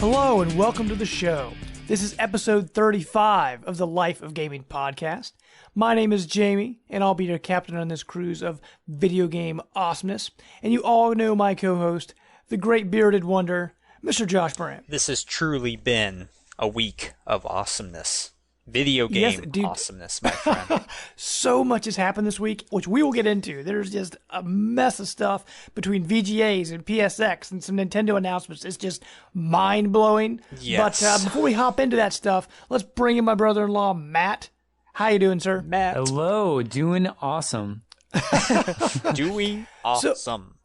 Hello and welcome to the show. This is episode 35 of the Life of Gaming podcast. My name is Jamie, and I'll be your captain on this cruise of video game awesomeness. And you all know my co-host, the great bearded wonder, Mr. Josh Brandt. This has truly been a week of awesomeness. Video game awesomeness, my friend. So much has happened this week, which we will get into. There's just a mess of stuff between VGAs and PSX and some Nintendo announcements. It's just mind-blowing. Yes. But before we hop into that stuff, let's bring in my brother-in-law, Matt. How you doing, sir? Matt. Hello, doing awesome. Doing awesome.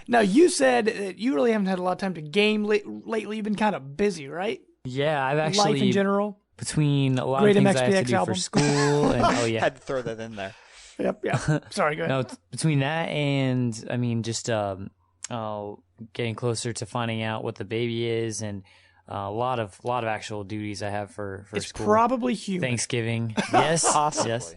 Now, you said that you really haven't had a lot of time to game lately. You've been kind of busy, right? Yeah, I've actually... Life in general? Between a lot Great of things MXPX I have to do album. for school and... Oh, yeah. Had to throw that in there. Yep. Sorry, go ahead. No, between that and, I mean, just getting closer to finding out what the baby is and a lot of actual duties I have for it's school. Probably human. Thanksgiving. Yes. Possibly. Yes.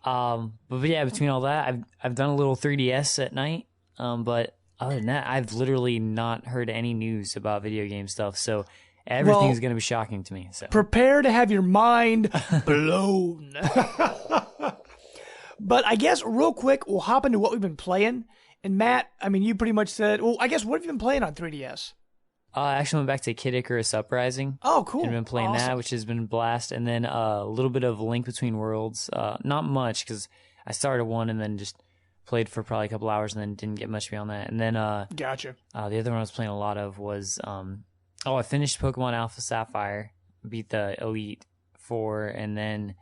But yeah, between all that, I've done a little 3DS at night. But other than that, I've literally not heard any news about video game stuff. So everything is going to be shocking to me. So prepare to have your mind blown. But I guess real quick, we'll hop into what we've been playing. And Matt, I mean, you pretty much said, well, I guess what have you been playing on 3DS? I actually went back to Kid Icarus Uprising. Oh, cool. And been playing that, which has been a blast. And then a little bit of Link Between Worlds. Not much, because I started one and then just played for probably a couple hours and then didn't get much beyond that. And then Gotcha. The other one I was playing a lot of was... I finished Pokemon Alpha Sapphire, beat the Elite Four, and then...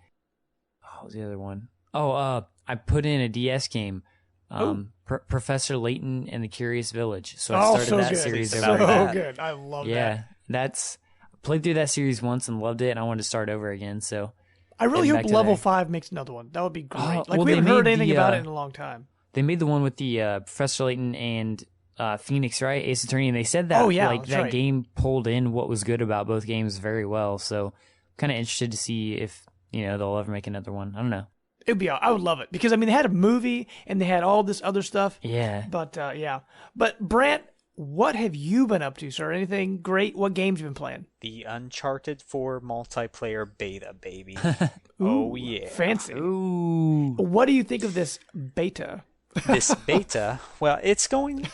what was the other one? I put in a DS game, Professor Layton and the Curious Village. So I started that good. series So over that. good. I love that. Yeah, I played through that series once and loved it, and I wanted to start over again. So I really hope Level 5 makes another one. That would be great. We they haven't heard made anything about it in a long time. They made the one with the Professor Layton and Phoenix, right? Ace Attorney, and they said that that game pulled in what was good about both games very well. So kind of interested to see if they'll ever make another one. I don't know. I would love it because I mean they had a movie and they had all this other stuff. Yeah. But But Brant, what have you been up to, sir? Anything great? What games have you been playing? The Uncharted 4 multiplayer beta, baby. Oh yeah. Fancy. Ooh. What do you think of this beta? This beta, well, it's going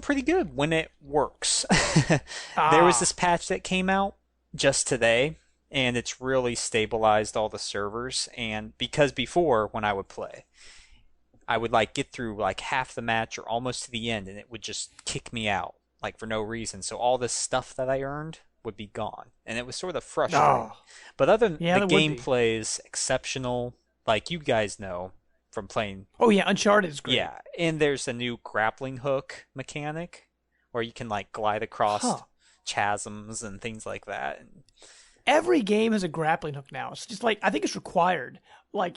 pretty good when it works. There was this patch that came out just today, and it's really stabilized all the servers. And because before, when I would play, I would get through half the match or almost to the end, and it would just kick me out for no reason. So all this stuff that I earned would be gone, and it was sort of frustrating. But other than the gameplay is exceptional, like you guys know from playing. Oh yeah, Uncharted is great. Yeah, and there's a new grappling hook mechanic where you can glide across chasms and things like that. Every game has a grappling hook now. It's just I think it's required. While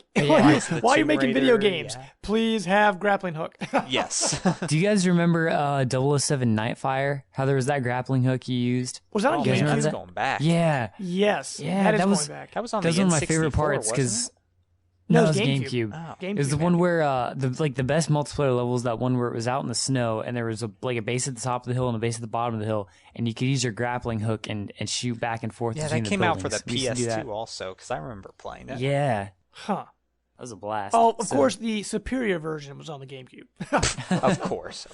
you're making video games, please have grappling hook. Yes. Do you guys remember 007 Nightfire? How there was that grappling hook you used? Was that on GameCube? GameCube? That's going back. Yeah. Yes. Yeah, that was going back. That was on That was the one of my N64, favorite parts because No, it it was was GameCube. GameCube. GameCube. It was the one where the best multiplayer level was that one where it was out in the snow and there was a base at the top of the hill and a base at the bottom of the hill, and you could use your grappling hook and shoot back and forth. Yeah, between that came the out for the buildings. PS2 also, because I remember playing it. Yeah, Huh. that was a blast. Oh, of course, the superior version was on the GameCube. Of course.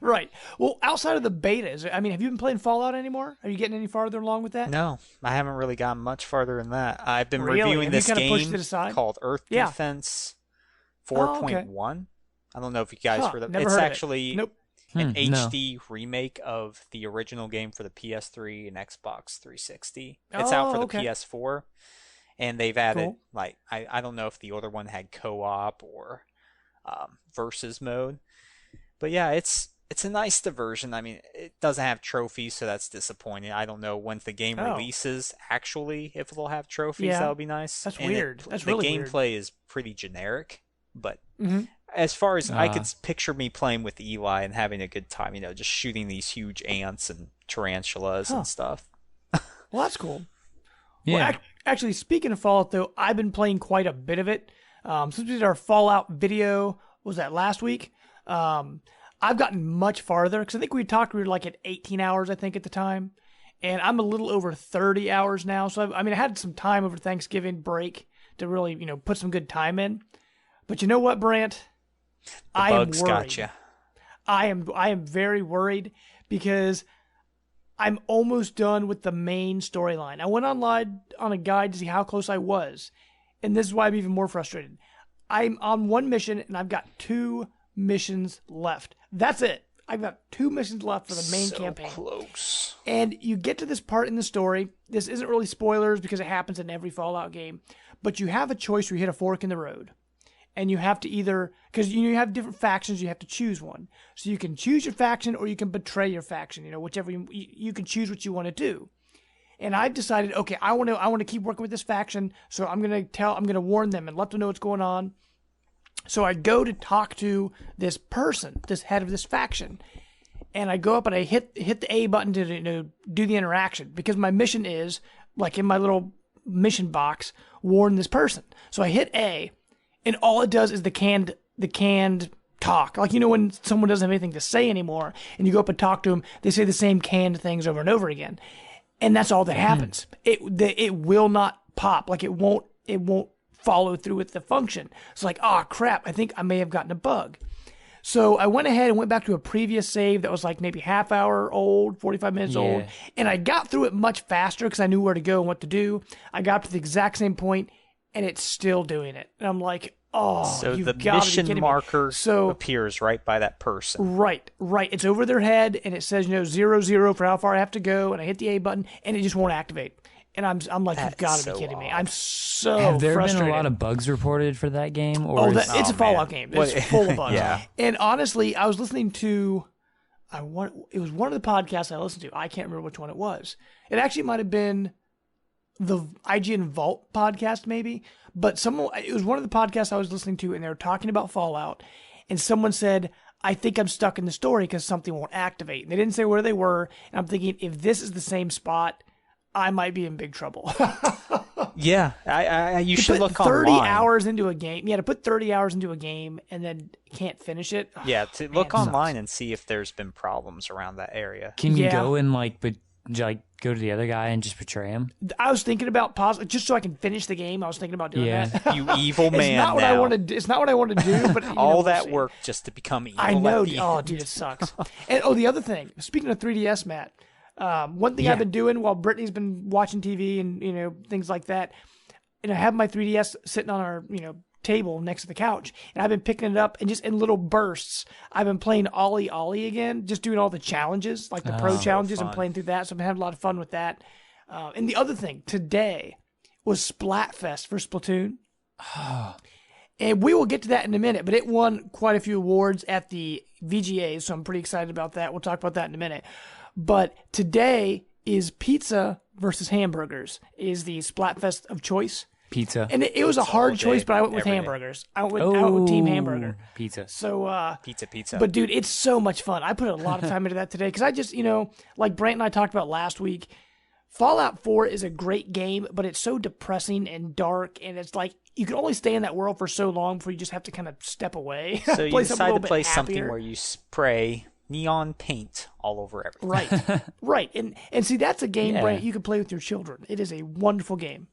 Right. Well, outside of the betas, have you been playing Fallout anymore? Are you getting any farther along with that? No, I haven't really gotten much farther than that. I've been Really? reviewing Have you this kinda pushed game it aside? called Earth Yeah. Defense 4.1. okay. I don't know if you guys heard of it. Never It's heard of it. actually Nope. an No. HD remake of the original game for the PS3 and Xbox 360. It's out for the okay. PS4, and they've added Cool. I don't know if the other one had co-op or versus mode, but yeah, it's it's a nice diversion. I mean, it doesn't have trophies, so that's disappointing. I don't know when the game releases, actually, if it'll have trophies. Yeah. That would be nice. That's weird. That's really weird. The gameplay is pretty generic, but as far as I could picture me playing with Eli and having a good time, just shooting these huge ants and tarantulas and stuff. Well, that's cool. Yeah. Well, actually, speaking of Fallout, though, I've been playing quite a bit of it. Since we did our Fallout video, what was that, last week? I've gotten much farther, because I think we were like at 18 hours, I think, at the time. And I'm a little over 30 hours now. So, I had some time over Thanksgiving break to really, put some good time in. But you know what, Brant? The bugs got you. I am very worried because I'm almost done with the main storyline. I went online on a guide to see how close I was. And this is why I'm even more frustrated. I'm on one mission, and I've got 2 missions left. That's it. I've got 2 missions left for the main campaign. So close. And you get to this part in the story. This isn't really spoilers because it happens in every Fallout game. But you have a choice where you hit a fork in the road. And you have to either, because you have different factions, you have to choose one. So you can choose your faction or you can betray your faction. Whichever you can choose what you want to do. And I've decided, okay, I want to keep working with this faction. So I'm going to warn them and let them know what's going on. So I go to talk to this person, this head of this faction, and I go up and I hit the A button to do the interaction, because my mission is, like in my little mission box, warn this person. So I hit A, and all it does is the canned talk. Like, when someone doesn't have anything to say anymore, and you go up and talk to them, they say the same canned things over and over again, and that's all that happens. It will not pop. Like, it won't follow through with the function. It's like, oh crap, I think I may have gotten a bug. So I went ahead and went back to a previous save that was like maybe half hour old, 45 minutes old, and I got through it much faster because I knew where to go and what to do. I got to the exact same point, and it's still doing it. And I'm like, oh, so you've the got to be kidding mission marker me. appears right by that person. Right. It's over their head, and it says 0 for how far I have to go, and I hit the A button, and it just won't activate. And I'm like, you've got to be kidding me. I'm so Have there frustrated. been a lot of bugs reported for that game? Or it's a Fallout game. It's full of bugs. Yeah. And honestly, I was listening to, it was one of the podcasts I listened to. I can't remember which one it was. It actually might have been the IGN Vault podcast, maybe. But it was one of the podcasts I was listening to, and they were talking about Fallout. And someone said, I think I'm stuck in the story because something won't activate. And they didn't say where they were. And I'm thinking, if this is the same spot, I might be in big trouble. Yeah, you should look 30 online. hours into a game. Yeah, to put 30 hours into a game and then can't finish it. Yeah, to look online and see if there's been problems around that area. Can you go and go to the other guy and just betray him? I was thinking about just so I can finish the game. I was thinking about doing that. You evil man! It's not what I want to do. It's not what I want to do. But all that work just to become evil. I know. Oh, dude, it sucks. And the other thing. Speaking of 3DS, Matt. One thing I've been doing while Brittany's been watching TV and things like that, and I have my 3DS sitting on our table next to the couch, and I've been picking it up and just in little bursts. I've been playing Ollie Ollie again, just doing all the challenges, like the pro challenges, and playing through that. So I've been having a lot of fun with that. And the other thing today was Splatfest for Splatoon. And we will get to that in a minute, but it won quite a few awards at the VGAs, so I'm pretty excited about that. We'll talk about that in a minute. But today is pizza versus hamburgers, is the Splatfest of choice. Pizza. And it was a hard choice, but I went with hamburgers. I went with Team Hamburger. Pizza. So, pizza. But dude, it's so much fun. I put a lot of time into that today because I just, like Brant and I talked about last week, Fallout 4 is a great game, but it's so depressing and dark, and it's like you can only stay in that world for so long before you just have to kind of step away. So you decide to play something where you spray neon paint all over everything. Right. And see, that's a game, Brant, you can play with your children. It is a wonderful game.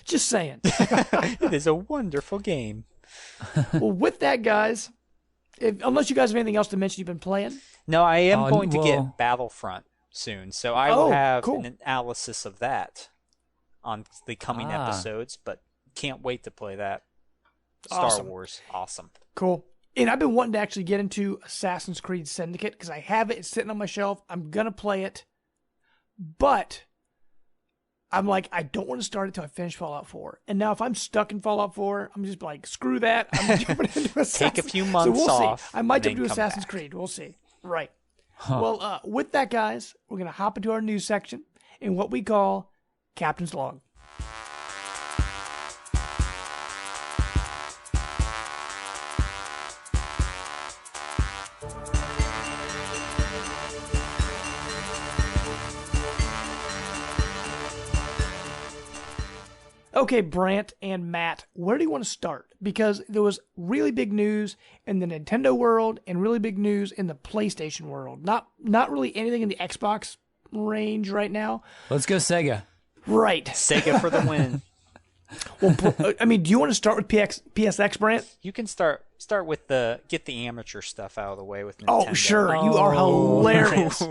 Just saying. It is a wonderful game. Well, with that, guys, unless you guys have anything else to mention you've been playing. No, I am going to get Battlefront soon, so I will have an analysis of that on the coming episodes, but can't wait to play that. Star Wars. Awesome. Cool. And I've been wanting to actually get into Assassin's Creed Syndicate because I have it. It's sitting on my shelf. I'm going to play it. But I'm like, I don't want to start it till I finish Fallout 4. And now if I'm stuck in Fallout 4, I'm just like, screw that. I'm jumping into Assassin's Take a few months off. See. I might jump to to Assassin's Creed. We'll see. Right. Well, with that, guys, we're going to hop into our news section in what we call Captain's Log. Okay, Brant and Matt, where do you want to start? Because there was really big news in the Nintendo world and really big news in the PlayStation world. Not really anything in the Xbox range right now. Let's go Sega. Right. Sega for the win. Well, I mean, do you want to start with PSX, Brant? You can start with get the amateur stuff out of the way with Nintendo. Oh, sure. You are hilarious.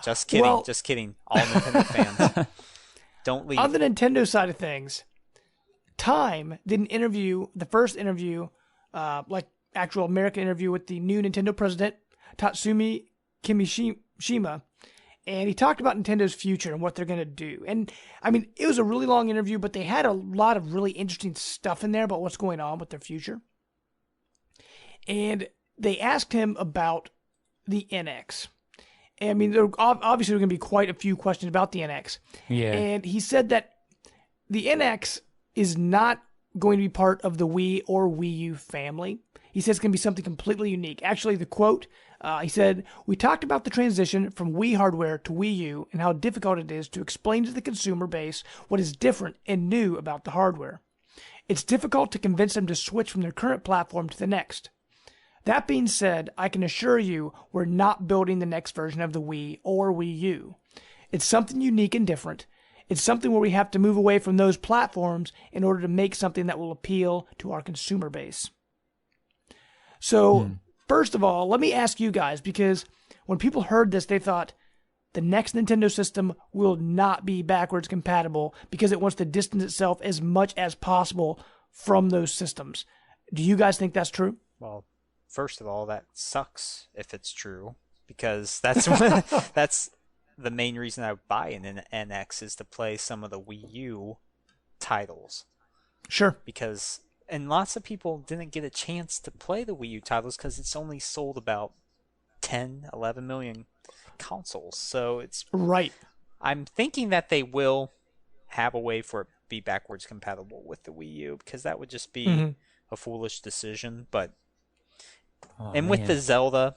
Just kidding. Well, just kidding. All Nintendo fans. Don't leave. On the Nintendo side of things, Time did an interview, the first interview, like actual American interview with the new Nintendo President Tatsumi Kimishima, and he talked about Nintendo's future and what they're going to do. And I mean, it was a really long interview, but they had a lot of really interesting stuff in there about what's going on with their future. And they asked him about the NX. I mean, there obviously going to be quite a few questions about the NX. Yeah. And he said that the NX is not going to be part of the Wii or Wii U family. He says it's going to be something completely unique. Actually, the quote, he said, "We talked about the transition from Wii hardware to Wii U and how difficult it is to explain to the consumer base what is different and new about the hardware. It's difficult to convince them to switch from their current platform to the next. That being said, I can assure you we're not building the next version of the Wii or Wii U. It's something unique and different. It's something where we have to move away from those platforms in order to make something that will appeal to our consumer base." So, first of all, let me ask you guys, because when people heard this, they thought the next Nintendo system will not be backwards compatible because it wants to distance itself as much as possible from those systems. Do you guys think that's true? Well, first of all, that sucks if it's true, because that's that's the main reason I would buy an NX is to play some of the Wii U titles. Sure. And lots of people didn't get a chance to play the Wii U titles because it's only sold about 10, 11 million consoles. So it's right. I'm thinking that they will have a way for it to be backwards compatible with the Wii U, because that would just be a foolish decision. But with the Zelda,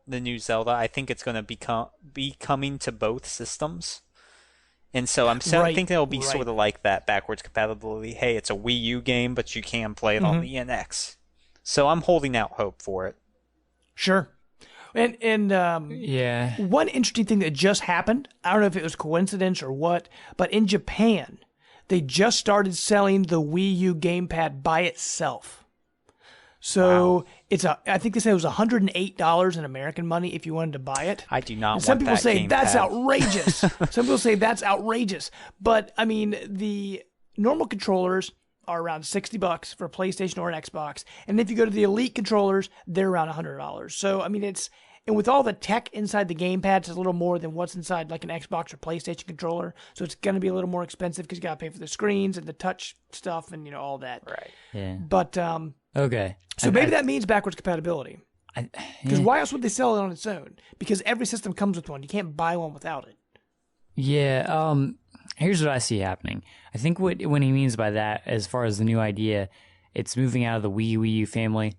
the new Zelda, I think it's going to be coming to both systems. And so I'm thinking it'll be sort of like that backwards compatibility. Hey, it's a Wii U game, but you can play it on the NX. So I'm holding out hope for it. Sure. And yeah. One interesting thing that just happened, I don't know if it was coincidence or what, but in Japan, they just started selling the Wii U gamepad by itself. So I think they said it was $108 in American money if you wanted to buy it. I do not want that. Some people say that's gamepad. outrageous. Some people say that's outrageous. But I mean, the normal controllers are around $60 for a PlayStation or an Xbox, and if you go to the Elite controllers, they're around $100. So I mean, and with all the tech inside the gamepad, it's a little more than what's inside like an Xbox or PlayStation controller. So it's going to be a little more expensive because you got to pay for the screens and the touch stuff and all that. Right. Yeah. But okay. So maybe that means backwards compatibility. Because why else would they sell it on its own? Because every system comes with one. You can't buy one without it. Yeah. Here's what I see happening. I think when he means by that, as far as the new idea, it's moving out of the Wii U family.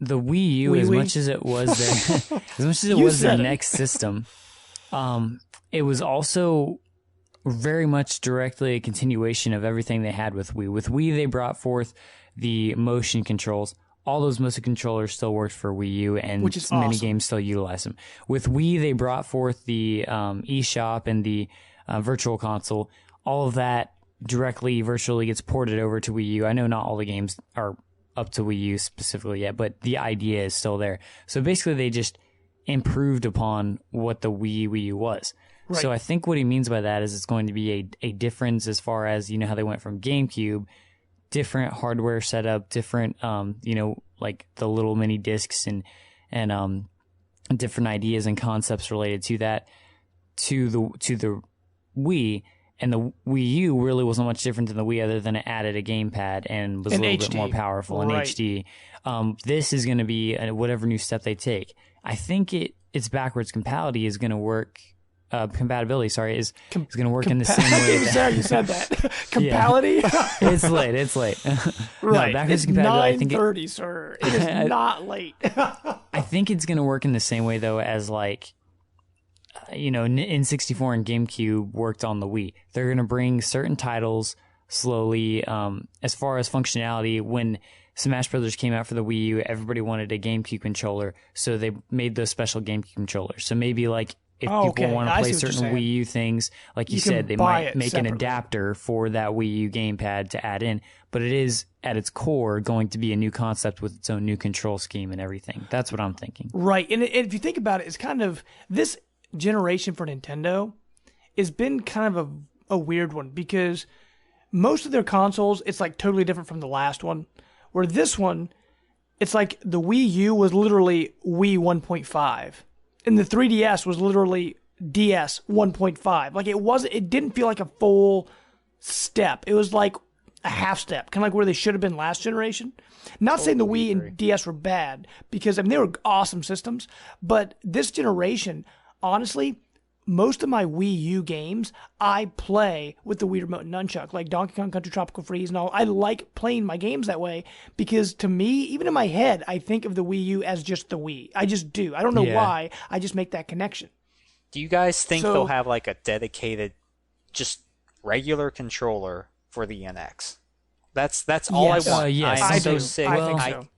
The Wii U, as much as it was their next system, it was also very much directly a continuation of everything they had with Wii. With Wii, they brought forth the motion controls. All those motion controllers still worked for Wii U, and which is awesome. Many games still utilize them. With Wii, they brought forth the eShop and the Virtual Console. All of that virtually gets ported over to Wii U. I know not all the games are up to Wii U specifically yet, but the idea is still there. So basically, they just improved upon what the Wii U was. Right. So I think what he means by that is it's going to be a difference as far as, how they went from GameCube, different hardware setup, different, like the little mini discs and different ideas and concepts related to that, to the Wii. And the Wii U really wasn't much different than the Wii other than it added a gamepad and was a little bit more powerful in HD. This is going to be whatever new step they take. I think its backwards compatibility is going to work. Compatibility, sorry, is going to work in the same way. Sorry, you said that. Compatibility? It's late. Right. No, backwards it's compatibility. 9:30, sir. It is not late. I think it's going to work in the same way, though, as like, N64 and GameCube worked on the Wii. They're going to bring certain titles slowly. As far as functionality, when Smash Brothers came out for the Wii U, everybody wanted a GameCube controller, so they made those special GameCube controllers. So maybe like if people want to play certain Wii U things, like you said, they might make an adapter for that Wii U gamepad to add in. But it is, at its core, going to be a new concept with its own new control scheme and everything. That's what I'm thinking. Right. And if you think about it, it's kind of, this generation for Nintendo has been kind of a weird one, because most of their consoles, it's like totally different from the last one. Where this one, it's like the Wii U was literally Wii 1.5. And the 3DS was literally DS 1.5. Like it didn't feel like a full step. It was like a half step, kind of like where they should have been last generation. Not saying the Wii and DS were bad, because they were awesome systems. But this generation, honestly, most of my Wii U games, I play with the Wii Remote and Nunchuck, like Donkey Kong Country Tropical Freeze and all. I like playing my games that way, because to me, even in my head, I think of the Wii U as just the Wii. I just do. I don't know why. I just make that connection. Do you guys think they'll have like a dedicated, just regular controller for the NX? That's all I want. Yes. I'm so do. sick. I think so.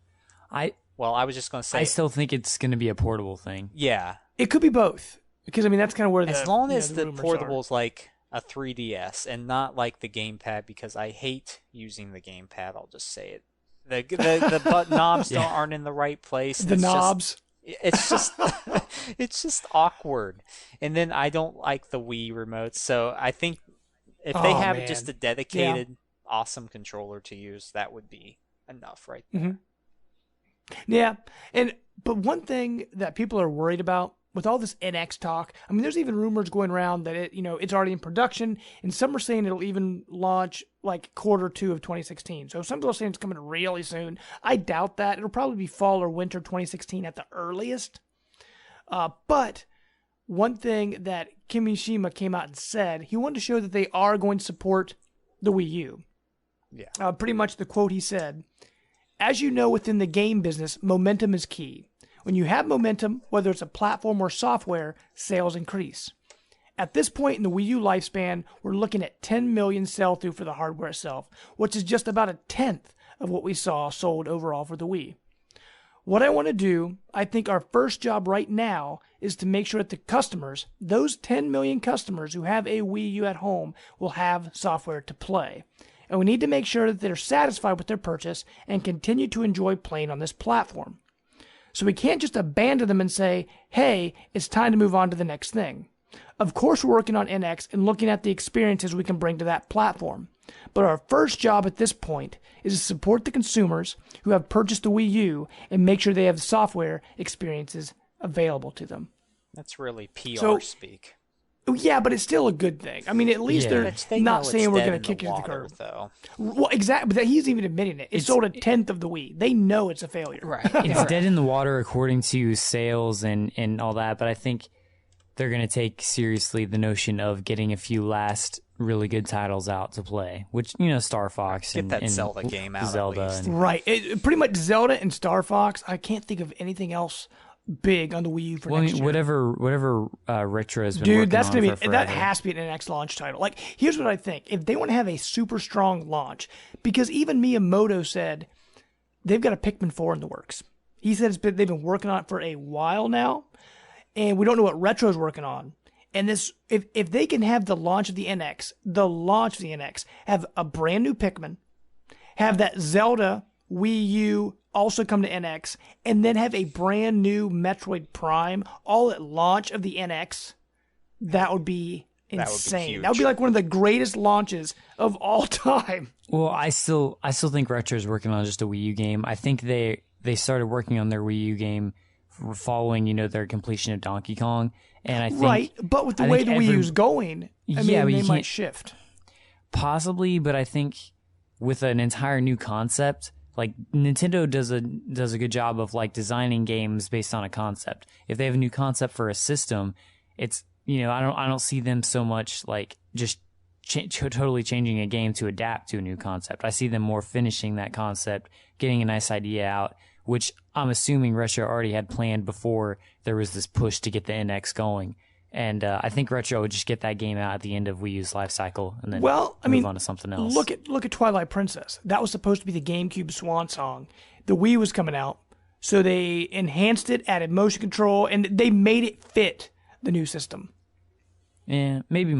I was just going to say. I still think it's going to be a portable thing. Yeah. It could be both. Because, that's kind of where as long as the rumors portable's like a 3DS and not like the gamepad, because I hate using the gamepad. I'll just say it. The button knobs aren't in the right place. The knobs. It's just awkward. And then I don't like the Wii remotes. So I think if they have just a dedicated, awesome controller to use, that would be enough, right there. Mm-hmm. Yeah, but one thing that people are worried about with all this NX talk, there's even rumors going around that it's already in production, and some are saying it'll even launch like Q2 of 2016. So some people are saying it's coming really soon. I doubt that. It'll probably be fall or winter 2016 at the earliest. But one thing that Kimishima came out and said, he wanted to show that they are going to support the Wii U. Yeah. Pretty much the quote he said, "As you know, within the game business, momentum is key. When you have momentum, whether it's a platform or software, sales increase. At this point in the Wii U lifespan, we're looking at 10 million sell-through for the hardware itself, which is just about a tenth of what we saw sold overall for the Wii. What I want to do, I think our first job right now, is to make sure that the customers, those 10 million customers who have a Wii U at home, will have software to play. And we need to make sure that they're satisfied with their purchase and continue to enjoy playing on this platform. So we can't just abandon them and say, hey, it's time to move on to the next thing. Of course, we're working on NX and looking at the experiences we can bring to that platform. But our first job at this point is to support the consumers who have purchased the Wii U and make sure they have the software experiences available to them." That's really PR speak. Yeah, but it's still a good thing. At least they're not saying we're going to kick it to the curb. Though. Well, exactly. But he's even admitting it. It sold a tenth of the Wii. They know it's a failure. Right. It's dead in the water according to sales and all that. But I think they're going to take seriously the notion of getting a few last really good titles out to play, which, Star Fox and that Zelda game out. Zelda. Right. Pretty much Zelda and Star Fox. I can't think of anything else big on the Wii U for next year. Whatever Retro has been working that's on gonna for be that has to be an NX launch title. Like, here's what I think: if they want to have a super strong launch, because even Miyamoto said they've got a Pikmin 4 in the works. He said they've been working on it for a while now, and we don't know what Retro's working on. And this, if they can have the launch of the NX, have a brand new Pikmin, have that Zelda Wii U also come to NX, and then have a brand new Metroid Prime all at launch of the NX, that would be insane. That would be like one of the greatest launches of all time. Well, I still think Retro's working on just a Wii U game. I think they started working on their Wii U game following, their completion of Donkey Kong. And I think, right, but with the way the Wii U's going, I Yeah, mean, but they you might can't shift. possibly, but I think with an entire new concept, like Nintendo does a good job of like designing games based on a concept. If they have a new concept for a system, it's I don't see them so much like just totally changing a game to adapt to a new concept. I see them more finishing that concept, getting a nice idea out, which I'm assuming Retro already had planned before there was this push to get the NX going. And I think Retro would just get that game out at the end of Wii U's life cycle and then move on to something else. Look at Twilight Princess. That was supposed to be the GameCube swan song. The Wii was coming out, so they enhanced it, added motion control, and they made it fit the new system. Yeah, maybe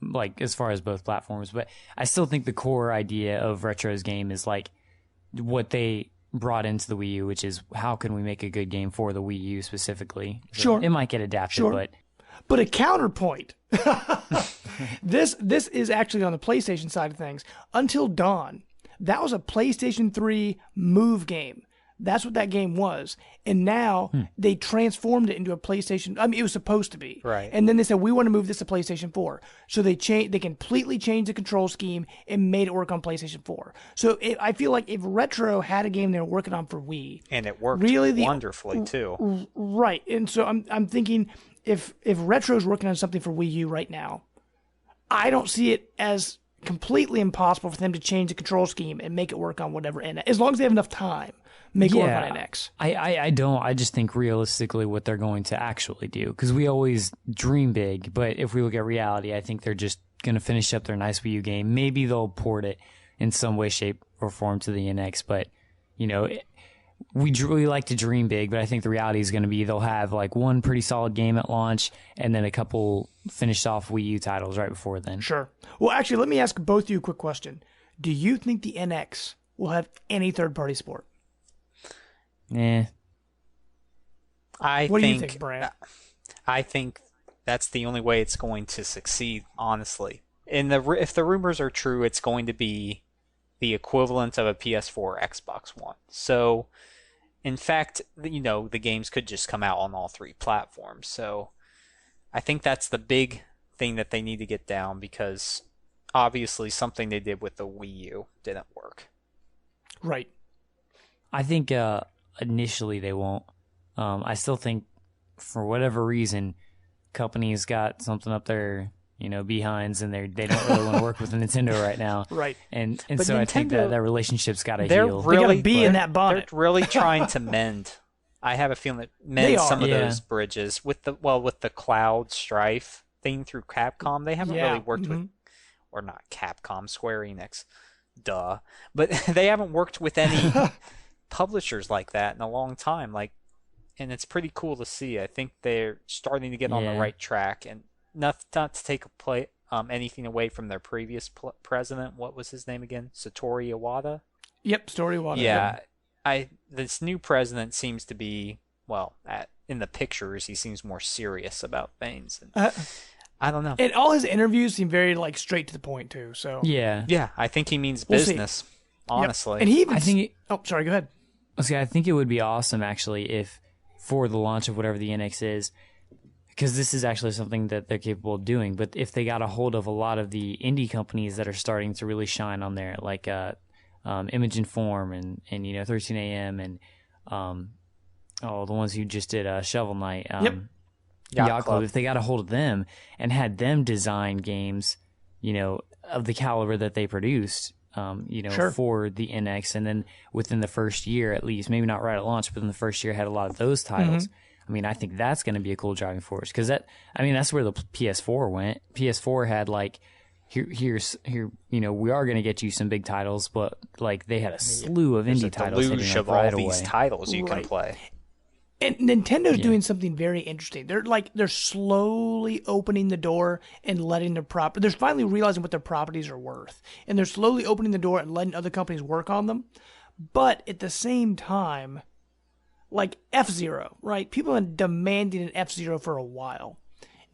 like as far as both platforms, but I still think the core idea of Retro's game is like what they brought into the Wii U, which is how can we make a good game for the Wii U specifically. So sure. It might get adapted, But a counterpoint. This is actually on the PlayStation side of things. Until Dawn, that was a PlayStation 3 move game. That's what that game was. And now they transformed it into a PlayStation. I mean, it was supposed to be. Right. And then they said, we want to move this to PlayStation 4. So they completely changed the control scheme and made it work on PlayStation 4. So I feel like if Retro had a game they were working on for Wii. And it worked wonderfully, too. Right. And so I'm thinking if Retro's working on something for Wii U right now, I don't see it as completely impossible for them to change the control scheme and make it work on whatever NX. As long as they have enough time. Make it work on NX. I don't. I just think realistically what they're going to actually do. Because we always dream big, but if we look at reality, I think they're just going to finish up their nice Wii U game. Maybe they'll port it in some way, shape, or form to the NX. But, we really like to dream big, but I think the reality is going to be they'll have like one pretty solid game at launch and then a couple finished off Wii U titles right before then. Sure. Well, actually, let me ask both of you a quick question. Do you think the NX will have any third-party support? Yeah. What do you think, Brad? I think that's the only way it's going to succeed, honestly. If the rumors are true, it's going to be the equivalent of a PS4 or Xbox One. So, in fact, the games could just come out on all three platforms. So, I think that's the big thing that they need to get down because obviously something they did with the Wii U didn't work. Right. I think initially they won't. I still think for whatever reason, companies got something up their behinds and they don't really want to work with Nintendo right now. Right. And so Nintendo, I think that relationship's got to they're heal. They got to be in that bonnet. They're really trying to mend. I have a feeling that mend some of those bridges with the Cloud Strife thing through Capcom. They haven't really worked with, or not Capcom, Square Enix, duh. But they haven't worked with any publishers like that in a long time. And it's pretty cool to see. I think they're starting to get on the right track, and not to take anything away from their previous president. What was his name again? Satoru Iwata. Yep, Satoru Iwata. Yeah, this new president seems to be in the pictures. He seems more serious about things. And, I don't know. And all his interviews seem very straight to the point too. So yeah, I think he means business. Honestly, yep. And he even. I think. Sorry. Go ahead. I think it would be awesome actually if for the launch of whatever the NX is, because this is actually something that they're capable of doing. But if they got a hold of a lot of the indie companies that are starting to really shine on there, like Image and Form and 13 AM and the ones who just did Shovel Knight, Yacht Club. If they got a hold of them and had them design games, of the caliber that they produced, for the NX, and then within the first year at least, maybe not right at launch, but in the first year had a lot of those titles. I mean, I think that's going to be a cool driving force because that's where the PS4 went. PS4 had here, we are going to get you some big titles, but they had a slew of indie titles hitting of right all away. These titles you can play. And Nintendo's doing something very interesting. They're slowly opening the door and letting they're finally realizing what their properties are worth. And they're slowly opening the door and letting other companies work on them. But at the same time, F-Zero, right? People have been demanding an F-Zero for a while.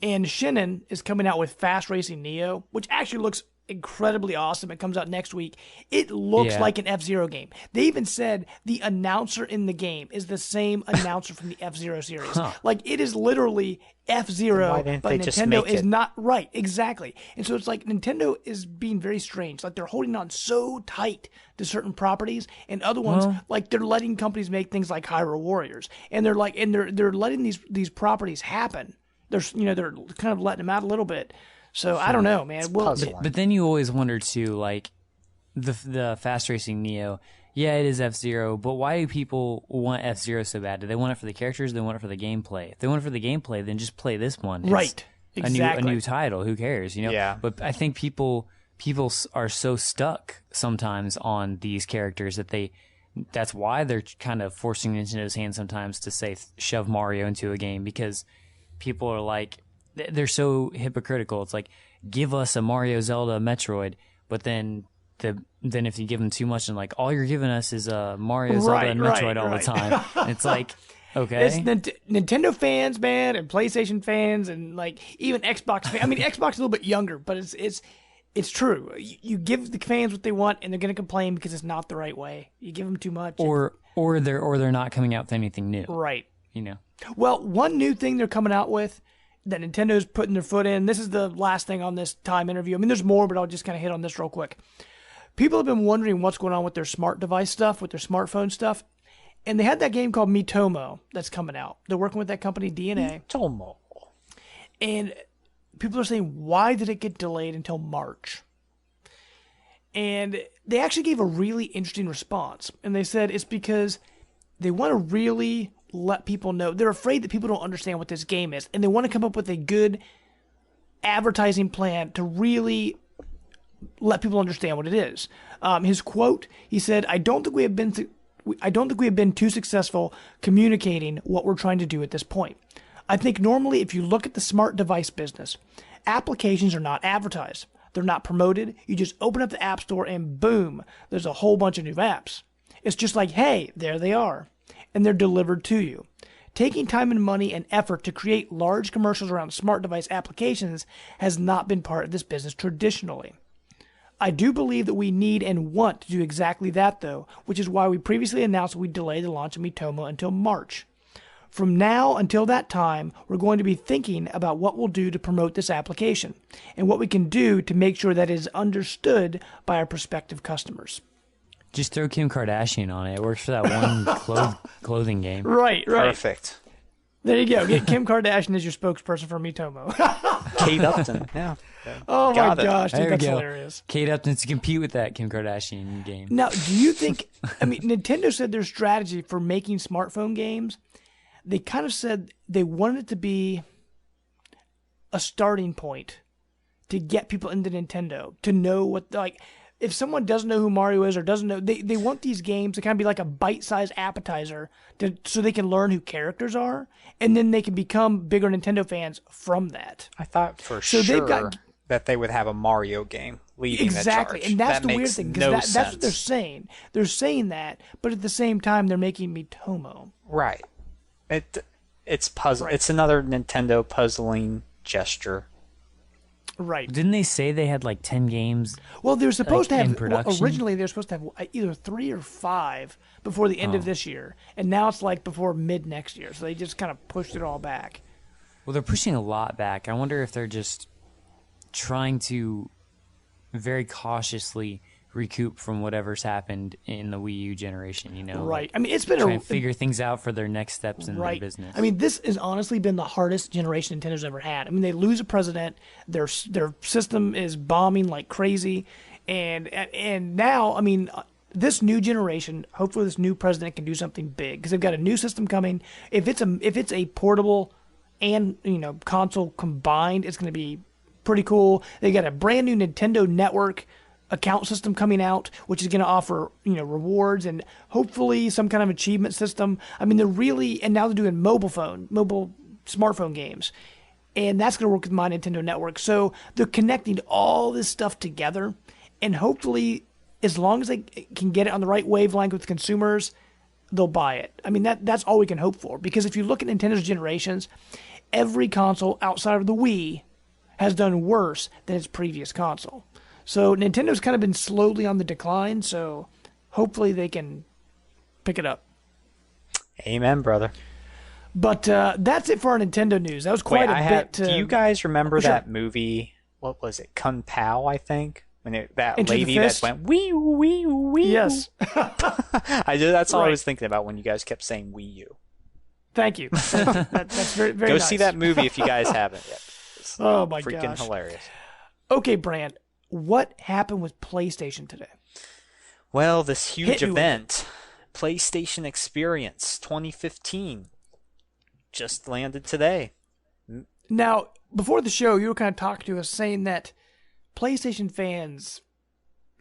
And Shin'en is coming out with Fast Racing Neo, which actually looks incredibly awesome. It comes out next week. It looks like an F-Zero game. They even said the announcer in the game is the same announcer from the F-Zero series. Like, it is literally F-Zero, but Nintendo is not right. Exactly. And so it's like Nintendo is being very strange. Like, they're holding on so tight to certain properties, and other ones, like, they're letting companies make things like Hyrule Warriors, and they're like, and they're letting these properties happen. They're kind of letting them out a little bit. So I don't know, man. But then you always wonder too, like the fast racing Neo. Yeah, it is F-Zero, but why do people want F-Zero so bad? Do they want it for the characters? Do they want it for the gameplay? If they want it for the gameplay, then just play this one. Right. Exactly. A new title. Who cares? You know. Yeah. But I think people are so stuck sometimes on these characters that that's why they're kind of forcing Nintendo's hand sometimes to say shove Mario into a game, because people are like, they're so hypocritical. It's like, give us a Mario, Zelda, Metroid, but then if you give them too much and like, all you're giving us is Mario, Zelda, and Metroid all the time. It's like, okay. It's Nintendo fans, man, and PlayStation fans, and like even Xbox fans. I mean, Xbox is a little bit younger, but it's true. You give the fans what they want, and they're going to complain because it's not the right way. You give them too much, or they're not coming out with anything new, right? You know. Well, one new thing they're coming out with that Nintendo's putting their foot in. This is the last thing on this Time interview. I mean, there's more, but I'll just kind of hit on this real quick. People have been wondering what's going on with their smart device stuff, with their smartphone stuff. And they had that game called Miitomo that's coming out. They're working with that company, DNA. Miitomo. And people are saying, why did it get delayed until March? And they actually gave a really interesting response. And they said it's because they want to really let people know. They're afraid that people don't understand what this game is, and they want to come up with a good advertising plan to really let people understand what it is. His quote, he said, I don't think we have been too successful communicating what we're trying to do at this point. I think normally if you look at the smart device business, applications are not advertised. They're not promoted. You just open up the App Store and boom, there's a whole bunch of new apps. It's just like, hey, there they are. And they're delivered to you. Taking time and money and effort to create large commercials around smart device applications has not been part of this business traditionally. I do believe that we need and want to do exactly that, though, which is why we previously announced we'd delay the launch of Miitomo until March. From now until that time, we're going to be thinking about what we'll do to promote this application and what we can do to make sure that it is understood by our prospective customers. Just throw Kim Kardashian on it. It works for that one clothing game. Right. Perfect. There you go. Get Kim Kardashian as your spokesperson for Miitomo. Kate Upton. Yeah. Oh my gosh, dude, there that's go. hilarious. Kate Upton to compete with that Kim Kardashian game. Now, do you think, I mean, Nintendo said their strategy for making smartphone games, they kind of said they wanted it to be a starting point to get people into Nintendo, to know what, like, if someone doesn't know who Mario is or doesn't know, they want these games to kind of be like a bite-sized appetizer so they can learn who characters are, and then they can become bigger Nintendo fans from that. I thought for sure that they would have a Mario game leading exactly, the charge. and that's that the weird thing, because that's what they're saying. They're saying that, but at the same time, they're making Miitomo. Right. It's puzzle. Right. It's another Nintendo puzzling gesture. Right. Didn't they say they had like 10 games? Well, they're supposed to have. in production? Originally, they're supposed to have either 3 or 5 before the end of this year, and now it's like before mid next year. So they just kind of pushed it all back. Well, they're pushing a lot back. I wonder if they're just trying to very cautiously recoup from whatever's happened in the Wii U generation. You know, right? Like, I mean, it's been trying to figure things out for their next steps in their business. I mean, this has honestly been the hardest generation Nintendo's ever had. I mean, they lose a president, their system is bombing like crazy, and now, I mean, this new generation, hopefully, this new president can do something big because they've got a new system coming. If it's a portable and console combined, it's going to be pretty cool. They got a brand new Nintendo Network account system coming out, which is going to offer rewards and hopefully some kind of achievement system. I mean, and now they're doing mobile smartphone games, and that's going to work with my Nintendo Network. So they're connecting all this stuff together, and hopefully, as long as they can get it on the right wavelength with consumers, they'll buy it. I mean, that's all we can hope for, because if you look at Nintendo's generations, every console outside of the Wii has done worse than its previous console. So Nintendo's kind of been slowly on the decline, so hopefully they can pick it up. Amen, brother. But that's it for our Nintendo news. That was quite a bit. Do you guys remember that movie? What was it? Kung Pao, I think. When that Into lady the that Fist? went wee wee wee. Yes. That's all I was thinking about when you guys kept saying Wii U. Thank you. That's very, very Go nice. see that movie if you guys haven't yet. It's Oh my freaking gosh. hilarious. Okay, Brand, what happened with PlayStation today? Well, this huge Hit me with event, PlayStation Experience 2015, just landed today. Now, before the show, you were kind of talking to us saying that PlayStation fans,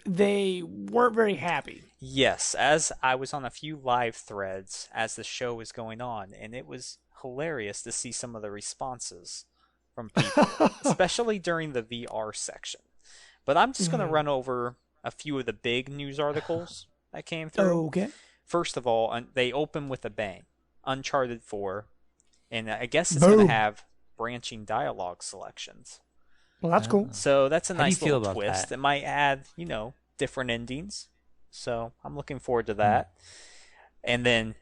they weren't very happy. Yes, as I was on a few live threads as the show was going on, and it was hilarious to see some of the responses from people, especially during the VR section. But I'm just going to run over a few of the big news articles that came through. Okay. First of all, they open with a bang. Uncharted 4, and I guess it's going to have branching dialogue selections. Well, that's cool. So that's a How do you nice feel little about twist. that? It might add, different endings. So I'm looking forward to that. And then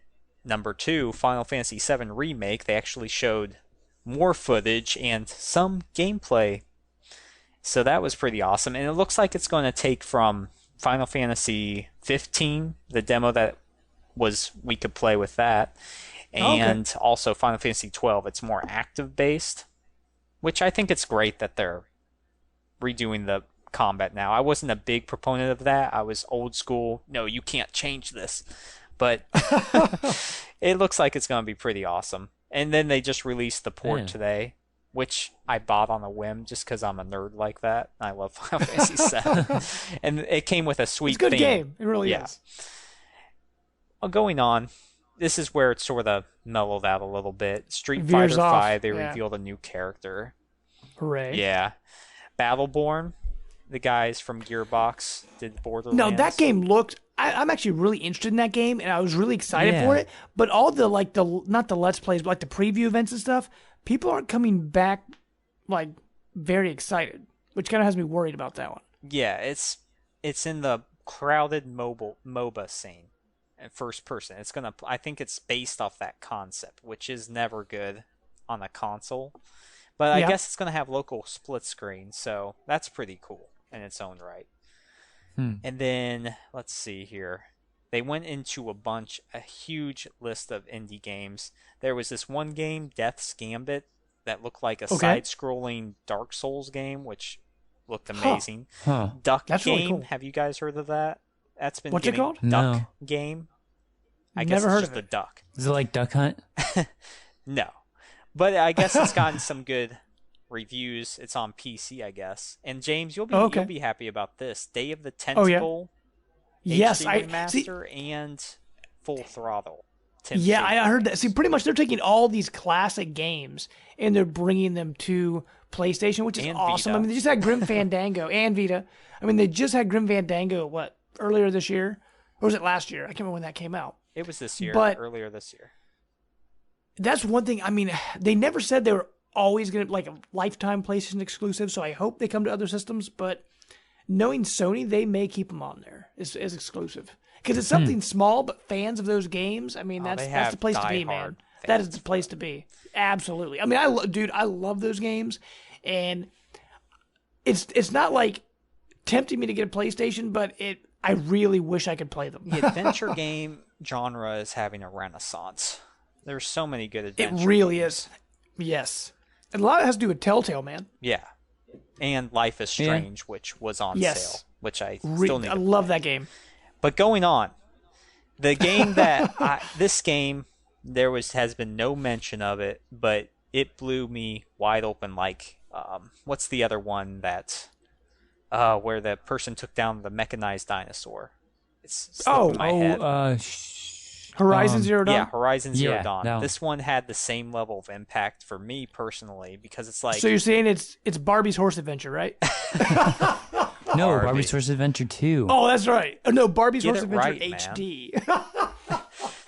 number 2, Final Fantasy VII Remake, they actually showed more footage and some gameplay. So that was pretty awesome. And it looks like it's going to take from Final Fantasy 15, the demo that we could play with that, and also Final Fantasy 12. It's more active based, which I think it's great that they're redoing the combat now. I wasn't a big proponent of that. I was old school. No, you can't change this. But it looks like it's going to be pretty awesome. And then they just released the port today, which I bought on a whim just because I'm a nerd like that. I love Final Fantasy VII. And it came with a sweet It's a good theme. game. It really is. Well, going on, this is where it sort of mellowed out a little bit. Street Veers Fighter off, 5, they yeah. revealed a new character. Hooray. Yeah. Battleborn, the guys from Gearbox did Borderlands. No, that game looked... I'm actually really interested in that game, and I was really excited for it. But all the, not the Let's Plays, but like the preview events and stuff, people aren't coming back, very excited, which kind of has me worried about that one. Yeah, it's in the crowded MOBA scene. And first person. I think it's based off that concept, which is never good on a console. But I guess it's going to have local split screen, so that's pretty cool in its own right. And then, let's see here. They went into a huge list of indie games. There was this one game, Death's Gambit, that looked like a side-scrolling Dark Souls game, which looked amazing. Duck That's Game, really cool. have you guys heard of that? That's been What's it called? Duck No. Game. I Never guess heard it's just of a it. duck. Is it like Duck Hunt? No. But I guess it's gotten some good reviews. It's on PC, I guess. And James, you'll be happy about this. Day of the Tentacle Yes, HD remaster and Full Throttle. I heard that. See, pretty much they're taking all these classic games and they're bringing them to PlayStation, which is And awesome. Vita. I mean, they just had Grim Fandango and Vita. I mean, they just had Grim Fandango, earlier this year? Or was it last year? I can't remember when that came out. It was this year, But- earlier this year. That's one thing. I mean, they never said they were always going to, a lifetime PlayStation exclusive, so I hope they come to other systems, but knowing Sony, they may keep them on there as exclusive. Because it's something small, but fans of those games, I mean, that's the place to be, man. That is the place to be. Absolutely. I mean, I love those games, and it's not tempting me to get a PlayStation, but I really wish I could play them. The adventure game genre is having a renaissance. There's so many good adventure It really games. is. Yes. And a lot of it has to do with Telltale, man. Yeah. And Life is Strange, which was on sale, which I still need I to love play. that game. But going on, the game that this game has been no mention of it, but it blew me wide open. What's the other one that where the person took down the mechanized dinosaur? It's slipping my head. Horizon Zero Dawn. Yeah, Horizon Zero Dawn. no. This one had the same level of impact for me personally because it's So you're saying it's Barbie's Horse Adventure, right? No, Barbie. Barbie's First Adventure 2. Oh, that's right. Oh, no, Barbie's Get Horse it Adventure right, man. HD.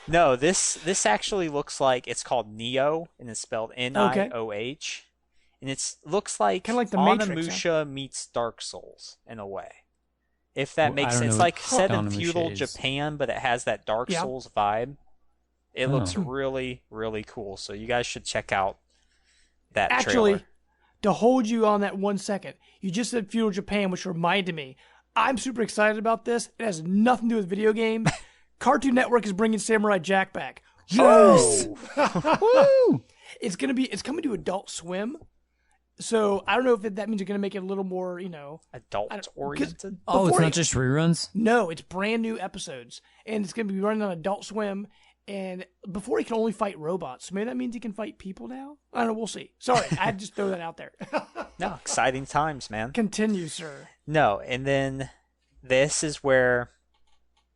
No, this actually looks like it's called Neo and it's spelled Nioh. and it looks like kind of like the Matrix, Onimusha meets Dark Souls in a way. If that makes sense. It's what like set in Onimusha feudal is. Japan, but it has that Dark Souls vibe. It looks really, really cool. So you guys should check out that trailer. To hold you on that 1 second, you just said feudal Japan, which reminded me, I'm super excited about this. It has nothing to do with video game. Cartoon Network is bringing Samurai Jack back. Yes! Woo! It's coming to Adult Swim. So I don't know if that means you're going to make it a little more, adult-oriented. Oh, it's not just reruns? No, it's brand new episodes. And it's going to be running on Adult Swim. And before he can only fight robots. So maybe that means he can fight people now? I don't know. We'll see. Sorry, I had to just throw that out there. No, exciting times, man. Continue, sir. No, and then this is where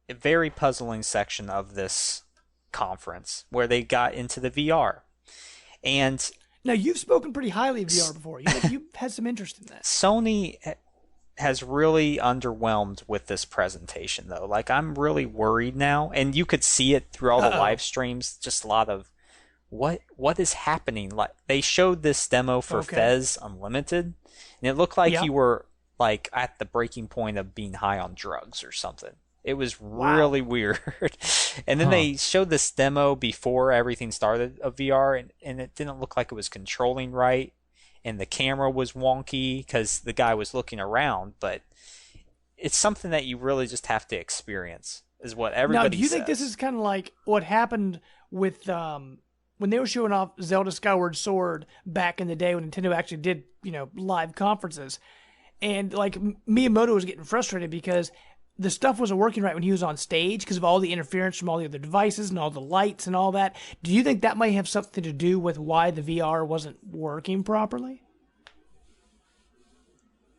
a very puzzling section of this conference where they got into the VR. And now, you've spoken pretty highly of VR before. You've had some interest in that. Sony has really underwhelmed with this presentation, though. Like, I'm really worried now, and you could see it through all the live streams. Just a lot of what is happening. Like, they showed this demo for Fez Unlimited, and it looked like you were like at the breaking point of being high on drugs or something. It was really weird. And then they showed this demo before everything started of VR, and it didn't look like it was controlling right. And the camera was wonky because the guy was looking around. But it's something that you really just have to experience, is what everybody says. Now, do you think this is kind of like what happened with when they were showing off Zelda Skyward Sword back in the day when Nintendo actually did, live conferences? And, like, Miyamoto was getting frustrated because the stuff wasn't working right when he was on stage because of all the interference from all the other devices and all the lights and all that. Do you think that might have something to do with why the VR wasn't working properly?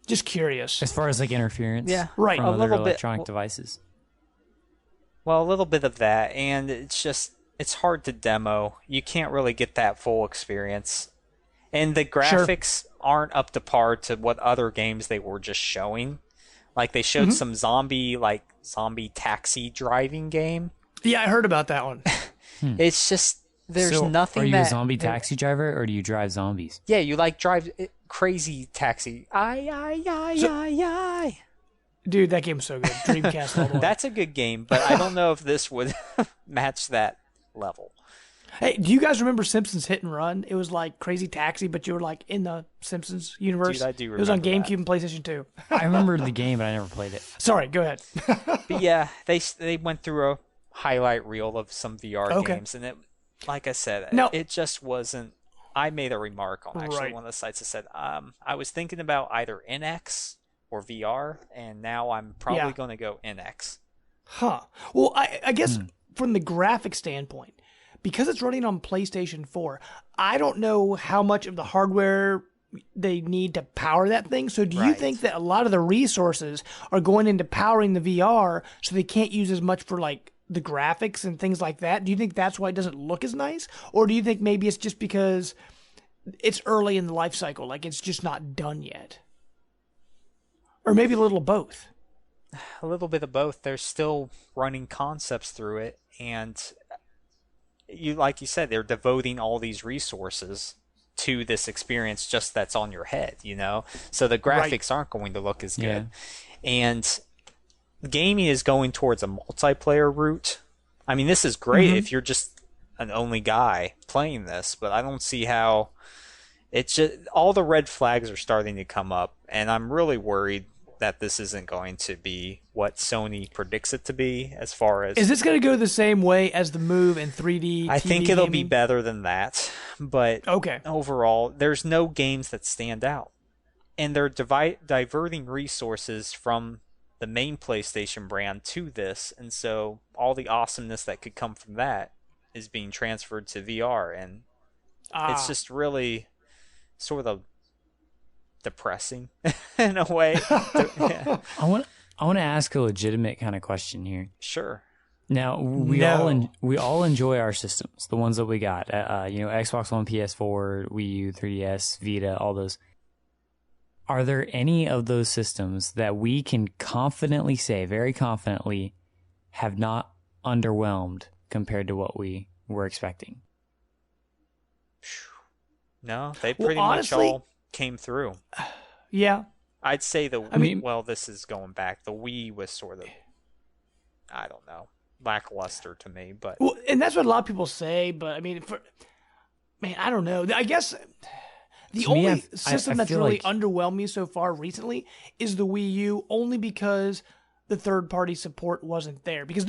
Just curious. As far as like interference, right, from a other little electronic devices. Well, a little bit of that, and it's hard to demo. You can't really get that full experience, and the graphics aren't up to par to what other games they were just showing. Like, they showed some zombie taxi driving game. Yeah, I heard about that one. It's just, there's nothing. Are you a zombie taxi driver, or do you drive zombies? Yeah, you drive crazy taxi. Aye. Dude, that game's so good. Dreamcast all the way. That's a good game, but I don't know if this would match that level. Hey, do you guys remember Simpsons Hit and Run? It was like Crazy Taxi, but you were like in the Simpsons universe. Dude, I do remember. It was on GameCube that. and PlayStation 2. I remember the game, but I never played it. Sorry, go ahead. But yeah, they went through a highlight reel of some VR games, and it, like I said, it just wasn't. I made a remark on one of the sites that said, I was thinking about either NX or VR, and now I'm probably going to go NX. Huh. Well, I guess from the graphic standpoint, because it's running on PlayStation 4, I don't know how much of the hardware they need to power that thing. So do you think that a lot of the resources are going into powering the VR so they can't use as much for like the graphics and things like that? Do you think that's why it doesn't look as nice? Or do you think maybe it's just because it's early in the life cycle, like it's just not done yet? Or maybe a little of both. A little bit of both. They're still running concepts through it, and like you said, they're devoting all these resources to this experience just that's on your head, So the graphics aren't going to look as good. And gaming is going towards a multiplayer route. I mean, this is great if you're just an only guy playing this, but I don't see how it's just all the red flags are starting to come up, and I'm really worried that this isn't going to be what Sony predicts it to be as far as... Is this going to go the same way as the Move and 3D I TV think it'll gaming? be better than that, but overall, there's no games that stand out. And they're diverting resources from the main PlayStation brand to this, and so all the awesomeness that could come from that is being transferred to VR, and it's just really sort of depressing in a way. I want to ask a legitimate kind of question here. Sure. Now we all enjoy our systems, the ones that we got. Xbox One, PS4, Wii U, 3DS, Vita, all those. Are there any of those systems that we can confidently say, very confidently, have not underwhelmed compared to what we were expecting? No, they pretty much all came through. Yeah. I'd say well, this is going back. The Wii was sort of, I don't know, lackluster to me, but Well, and that's what a lot of people say. But I mean, I don't know. I guess the only system that's really underwhelmed me so far recently is the Wii U, only because the third-party support wasn't there. Because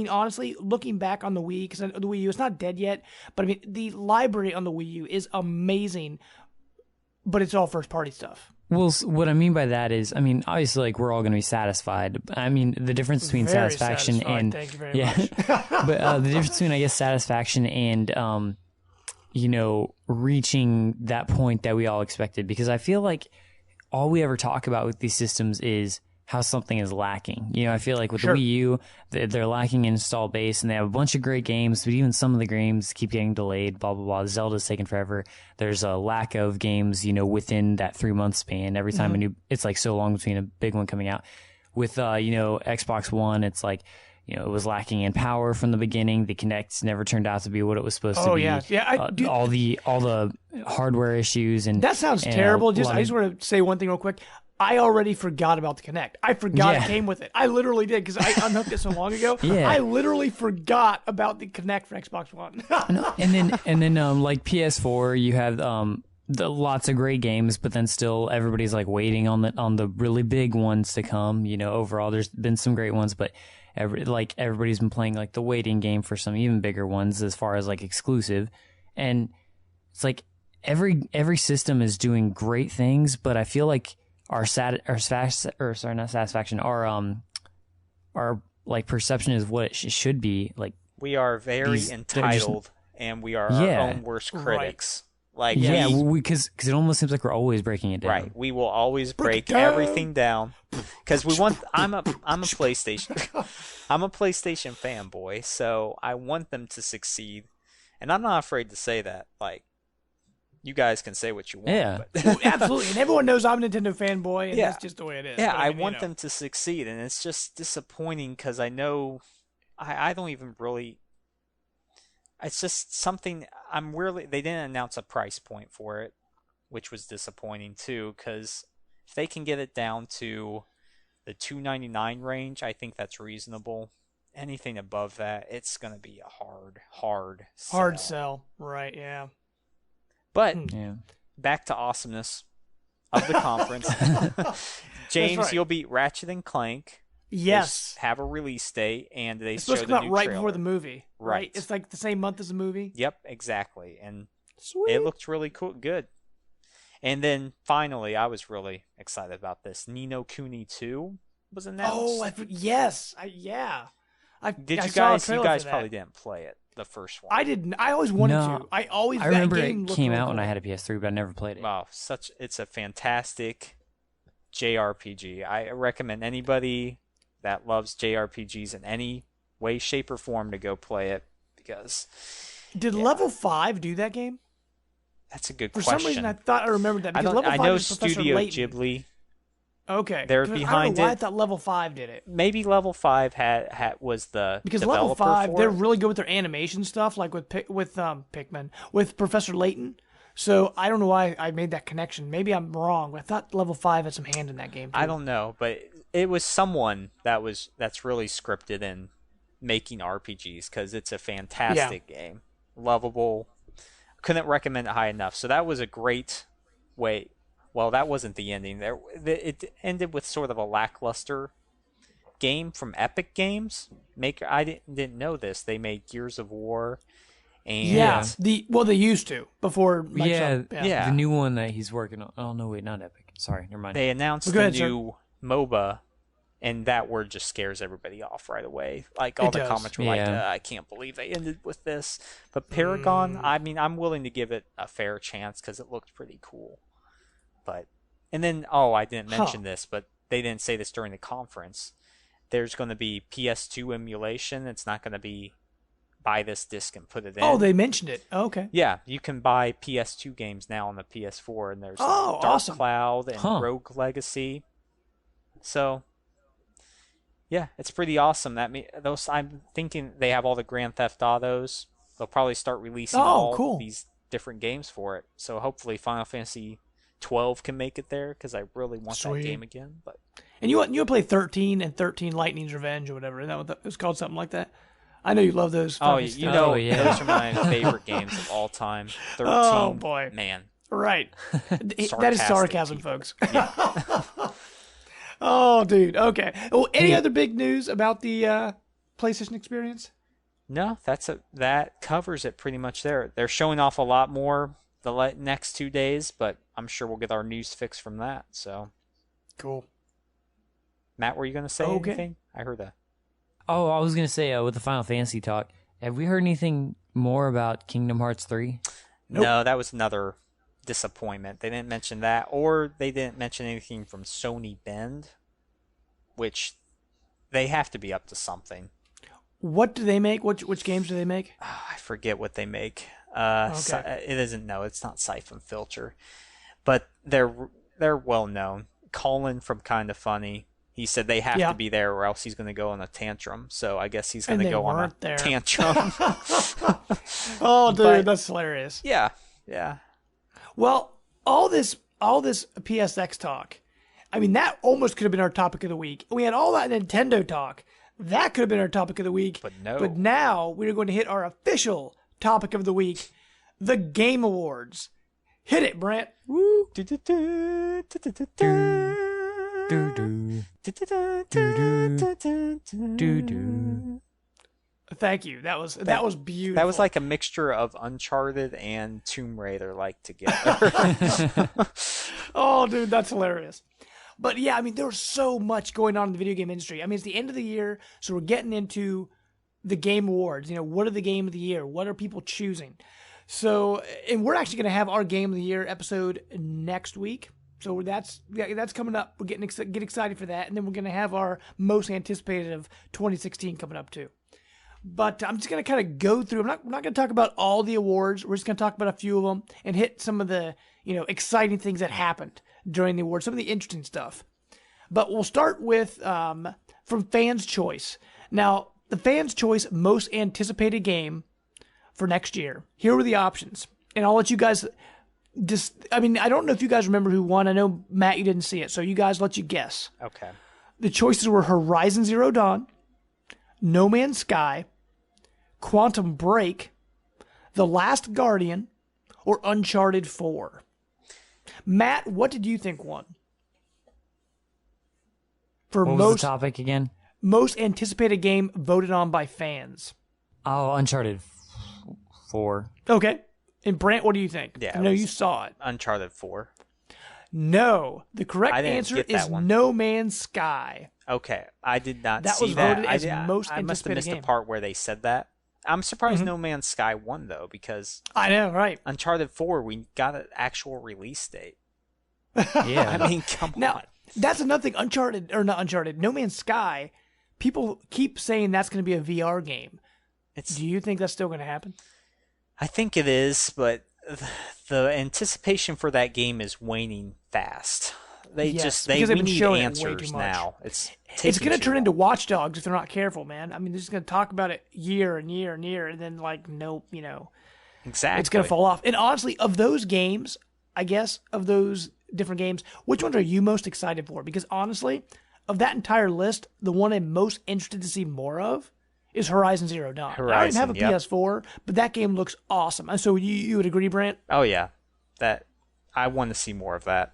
honestly, looking back on the Wii, because the Wii U is not dead yet, but I mean, the library on the Wii U is amazing, but it's all first-party stuff. Well, what I mean by that is, I mean, obviously, like, we're all going to be satisfied. I mean, the difference between satisfaction and thank you very much. But the difference between, I guess, satisfaction and reaching that point that we all expected, because I feel like all we ever talk about with these systems is how something is lacking. I feel like with the Wii U, they're lacking in install base, and they have a bunch of great games, but even some of the games keep getting delayed, blah, blah, blah. Zelda's taking forever. There's a lack of games, within that 3-month span. Every time it's like so long between a big one coming out. With, Xbox One, it's like, it was lacking in power from the beginning. The Kinect never turned out to be what it was supposed to be. Yeah. All the hardware issues and that sounds terrible. I just want to say one thing real quick. I already forgot about the Kinect. I forgot it came with it. I literally did, because I unhooked it so long ago. Yeah. I literally forgot about the Kinect for Xbox One. and then like PS4, you have lots of great games, but then still everybody's like waiting on the really big ones to come. Overall, there's been some great ones, but everybody's been playing like the waiting game for some even bigger ones as far as like exclusive. And it's like every system is doing great things, but I feel like our like perception is what it should be. Like, we are very entitled, and we are our own worst critics. Right. Like, because it almost seems like we're always breaking it down. Right. We will always break everything down, because I'm a PlayStation I'm a PlayStation fanboy, so I want them to succeed, and I'm not afraid to say that. Like, you guys can say what you want. Yeah. But Well, absolutely. And everyone knows I'm a Nintendo fanboy, and that's just the way it is. Yeah, but I want them to succeed, and it's just disappointing because I know I don't even really. It's just something they didn't announce a price point for it, which was disappointing too, because if they can get it down to the $299 range, I think that's reasonable. Anything above that, it's going to be a hard sell. Right, yeah. But back to awesomeness of the conference. James, you'll beat Ratchet and Clank. Yes. They have a release date, and it's supposed showed to come out right trailer. before the movie. Right. It's like the same month as the movie. Yep, exactly. And Sweet. It looked really cool, good. And then finally, I was really excited about this. Ni no Kuni 2 was announced. Oh, yes. You guys probably didn't play it, the first one. I didn't. I always wanted to. I remember it came out when I had a PS3, but I never played it. Wow, it's a fantastic JRPG. I recommend anybody that loves JRPGs in any way, shape, or form to go play it, because... Did Level 5 do that game? That's a good question. question. For some reason, I thought I remembered that. Because I know Studio Ghibli. Okay. They're behind I don't know why it. I thought Level 5 did it. Maybe Level 5 was the because developer Level 5, for they're it. really good with their animation stuff, like with Pikmin, with Professor Layton. So I don't know why I made that connection. Maybe I'm wrong, but I thought Level 5 had some hand in that game too. I don't know, but it was someone that's really scripted in making RPGs, because it's a fantastic game, lovable. Couldn't recommend it high enough. So that was a great way. Well, that wasn't the ending. It ended with sort of a lackluster game from Epic Games. I didn't know this. They made Gears of War. And they used to before. The new one that he's working on. Oh no, wait, not Epic. Sorry, never mind. They announced the new MOBA, and that word just scares everybody off right away. Like all the comments were like, "I can't believe they ended with this." But Paragon, I mean, I'm willing to give it a fair chance because it looked pretty cool. And then I didn't mention this, but they didn't say this during the conference. There's going to be PS2 emulation. It's not going to be buy this disc and put it in. Oh, they mentioned it. Oh, okay. Yeah, you can buy PS2 games now on the PS4, and there's Dark awesome. Cloud and Rogue Legacy. So, yeah, it's pretty awesome. I'm thinking they have all the Grand Theft Autos. They'll probably start releasing all these different games for it. So hopefully Final Fantasy 12 can make it there because I really want Sweet. that game again. But And you want to play 13 and 13 Lightning's Revenge or whatever. Isn't that what it was called? Something like that. I know you love those. oh, fucking you stuff. know, yeah. those are my favorite games of all time. 13. Oh, boy. Man. Right. That is Sarcastic sarcasm, people. folks. Oh, dude. Okay. Well, any other big news about the PlayStation experience? No, that covers it pretty much there. They're showing off a lot more the next 2 days, but I'm sure we'll get our news fix from that. So, Cool. Matt, were you going to say Okay. anything? I heard that. Oh, I was going to say, with the Final Fantasy talk, have we heard anything more about Kingdom Hearts 3? Nope. No, that was another disappointment. They didn't mention that, or they didn't mention anything from Sony Bend, which they have to be up to something. What do they make? Which games do they make? Oh, I forget what they make. Okay. It isn't. No, it's not Siphon Filter, but they're well known. Colin from Kinda Funny, he said they have to be there or else he's going to go on a tantrum. So I guess he's going to go on a tantrum. Oh, dude, But- that's hilarious. Yeah. Well, all this PSX talk, I mean, that almost could have been our topic of the week. We had all that Nintendo talk. That could have been our topic of the week. But no. But now we're going to hit our official topic of the week, the Game Awards. Hit it, Brent. Woo. Thank you. That was beautiful. That was like a mixture of Uncharted and Tomb Raider together. Oh, dude, that's hilarious. But yeah, I mean, there's so much going on in the video game industry. I mean, it's the end of the year, so we're getting into the Game Awards. You know, what are the Game of the Year? What are people choosing? So, and we're actually going to have our Game of the Year episode next week. So that's coming up. We're get excited for that, and then we're going to have our most anticipated of 2016 coming up too. But I'm just going to kind of go through. We're not going to talk about all the awards. We're just going to talk about a few of them and hit some of the exciting things that happened during the awards, some of the interesting stuff. But we'll start with from Fans' Choice. Now, the Fans' Choice most anticipated game for next year. Here were the options, and I'll let you guys. I don't know if you guys remember who won. I know Matt, you didn't see it, so you guys let you guess. Okay. The choices were Horizon Zero Dawn, No Man's Sky, Quantum Break, The Last Guardian, or Uncharted 4. Matt, what did you think won? For What was the topic again? most anticipated game voted on by fans. Oh, Uncharted 4. Okay. And Brant, what do you think? Yeah, I know it was- you saw it. Uncharted 4. No. The correct I didn't answer get that is one. No Man's Sky. Okay, I did not That see was that. voted as most I must have anticipated missed game. the part where they said that. I'm surprised No Man's Sky won though, because I know, right? Uncharted 4 we got an actual release date. Yeah. I mean, come Now, on. that's another thing. No Man's Sky, people keep saying that's going to be a VR game. Do you think that's still going to happen? I think it is, but the anticipation for that game is waning fast. Yes, we because they've been need showing it way answers too much. now. It's taking going to too turn long. into Watch Dogs if they're not careful, man. I mean, they're just going to talk about it year and year and year, and then nope, Exactly. it's going to fall off. And honestly, of those games, I guess, of those different games, which ones are you most excited for? Because honestly, of that entire list, the one I'm most interested to see more of is Horizon Zero Dawn. I don't even have a Horizon, yep. PS4, but that game looks awesome. And so you would agree, Brant? Oh yeah, that I want to see more of that.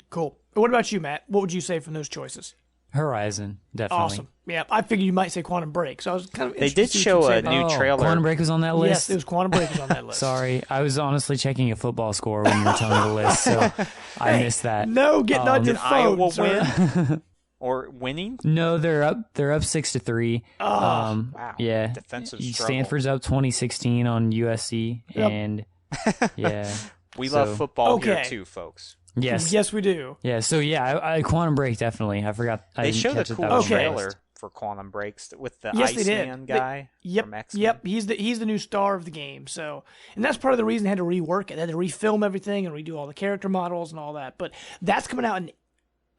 Cool. What about you, Matt? What would you say from those choices? Horizon, definitely. Awesome. Yeah, I figured you might say Quantum Break, so I was kind of They interested did to see show what a you'd say new about- trailer. Quantum Break was on that list? Yes, it was Quantum Break was on that list. Sorry, I was honestly checking a football score when you were telling me the list, so I missed that. No, getting on your Did Iowa phone, sir. win or winning? No, they're up 6-3. Wow. Yeah. Defensive struggle. Stanford's up 2016 on USC, Yep. and yeah. We So- love football here Okay. too, folks. Yes. Yes, we do. Yeah. So yeah, I Quantum Break definitely. I forgot. I They didn't showed a catch it cool that was on the trailer list. for Quantum Breaks with the Yes, they did. Iceman guy Yep, from X-Men. yep. He's the new star of the game. So, and that's part of the reason they had to rework it. They had to refilm everything and redo all the character models and all that. But that's coming out in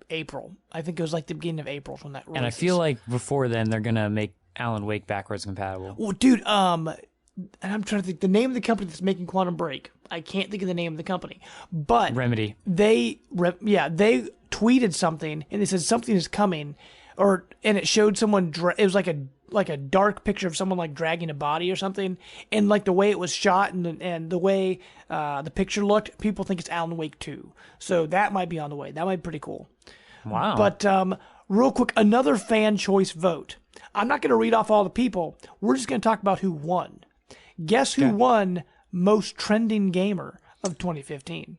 April. I think it was like the beginning of April when that releases. And I feel like before then they're gonna make Alan Wake backwards compatible. Well, dude, and I'm trying to think the name of the company that's making Quantum Break. I can't think of the name of the company, but Remedy. They tweeted something and it said something is coming, and it showed someone. It was like a dark picture of someone like dragging a body or something, and like the way it was shot and the way the picture looked, people think it's Alan Wake 2. So that might be on the way. That might be pretty cool. Wow. But real quick, another fan choice vote. I'm not going to read off all the people. We're just going to talk about who won. Guess who won most trending gamer of 2015?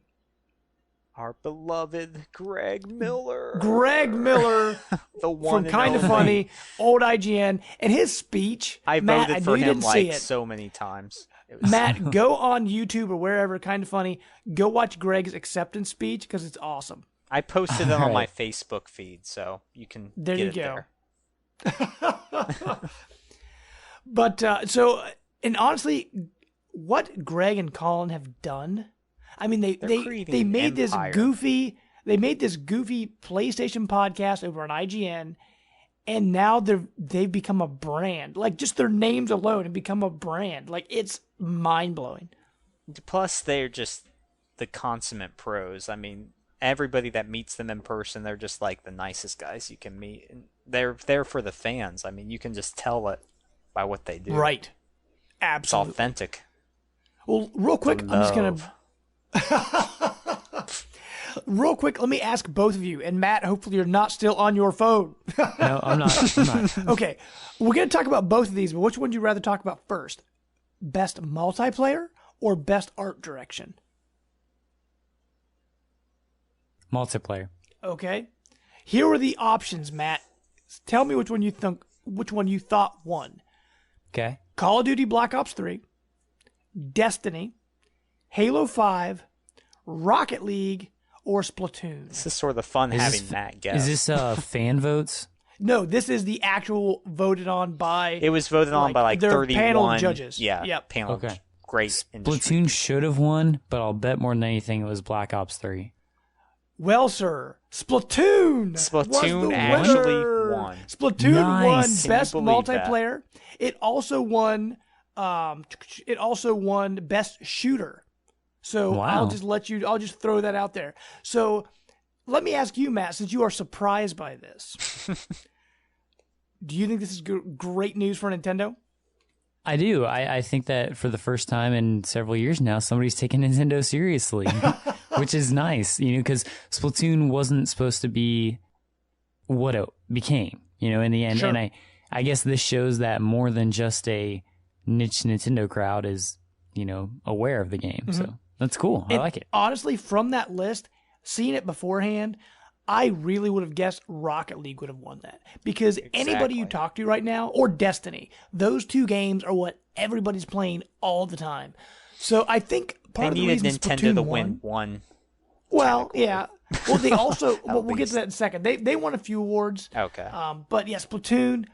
Our beloved Greg Miller. Greg Miller, the one from Kind of Funny, old IGN, and his speech. I Matt, voted for him like so many times. Matt, go on YouTube or wherever, Kind of Funny. Go watch Greg's acceptance speech because it's awesome. I posted it on my Facebook feed, so you can there get you it go. There. But and honestly, what Greg and Colin have done. I mean, they made this goofy PlayStation podcast over on IGN, and now they've become a brand. Like just their names alone have become a brand. Like it's mind blowing. Plus, they're just the consummate pros. I mean, everybody that meets them in person, they're just like the nicest guys you can meet. And they're there for the fans. I mean, you can just tell it by what they do. Right. Absolutely. It's authentic. Well, real quick, I'm just going to... Real quick, let me ask both of you, and Matt, hopefully you're not still on your phone. No, I'm not. Okay, we're going to talk about both of these, but which one would you rather talk about first? Best multiplayer or best art direction? Multiplayer. Okay. Here are the options, Matt. Tell me which one you thought won. Okay. Call of Duty Black Ops 3, Destiny, Halo 5, Rocket League, or Splatoon. This is sort of fun having Matt guess. Is this fan votes? No, this is the actual voted on by... It was voted on by like their 31... panel judges. Yeah, yep. panel. Okay. Great Splatoon should have won, but I'll bet more than anything it was Black Ops 3. Well, sir, Splatoon actually won. Splatoon won Nice. best multiplayer. It also won. Best shooter. So wow. I'll just throw that out there. So let me ask you, Matt, since you are surprised by this, do you think this is great news for Nintendo? I do. I think that for the first time in several years now, somebody's taking Nintendo seriously, which is nice, because Splatoon wasn't supposed to be what it became, in the end. Sure. And I guess this shows that more than just a niche Nintendo crowd is, aware of the game. Mm-hmm. So that's cool. I like it. Honestly, from that list, seeing it beforehand, I really would have guessed Rocket League would have won that. Because anybody you talk to right now, or Destiny, those two games are what everybody's playing all the time. So I think part of the reason Nintendo Splatoon to won, win one. Well, yeah. Well, they also, we'll get to that in a second. They won a few awards. Okay. But yeah, Splatoon,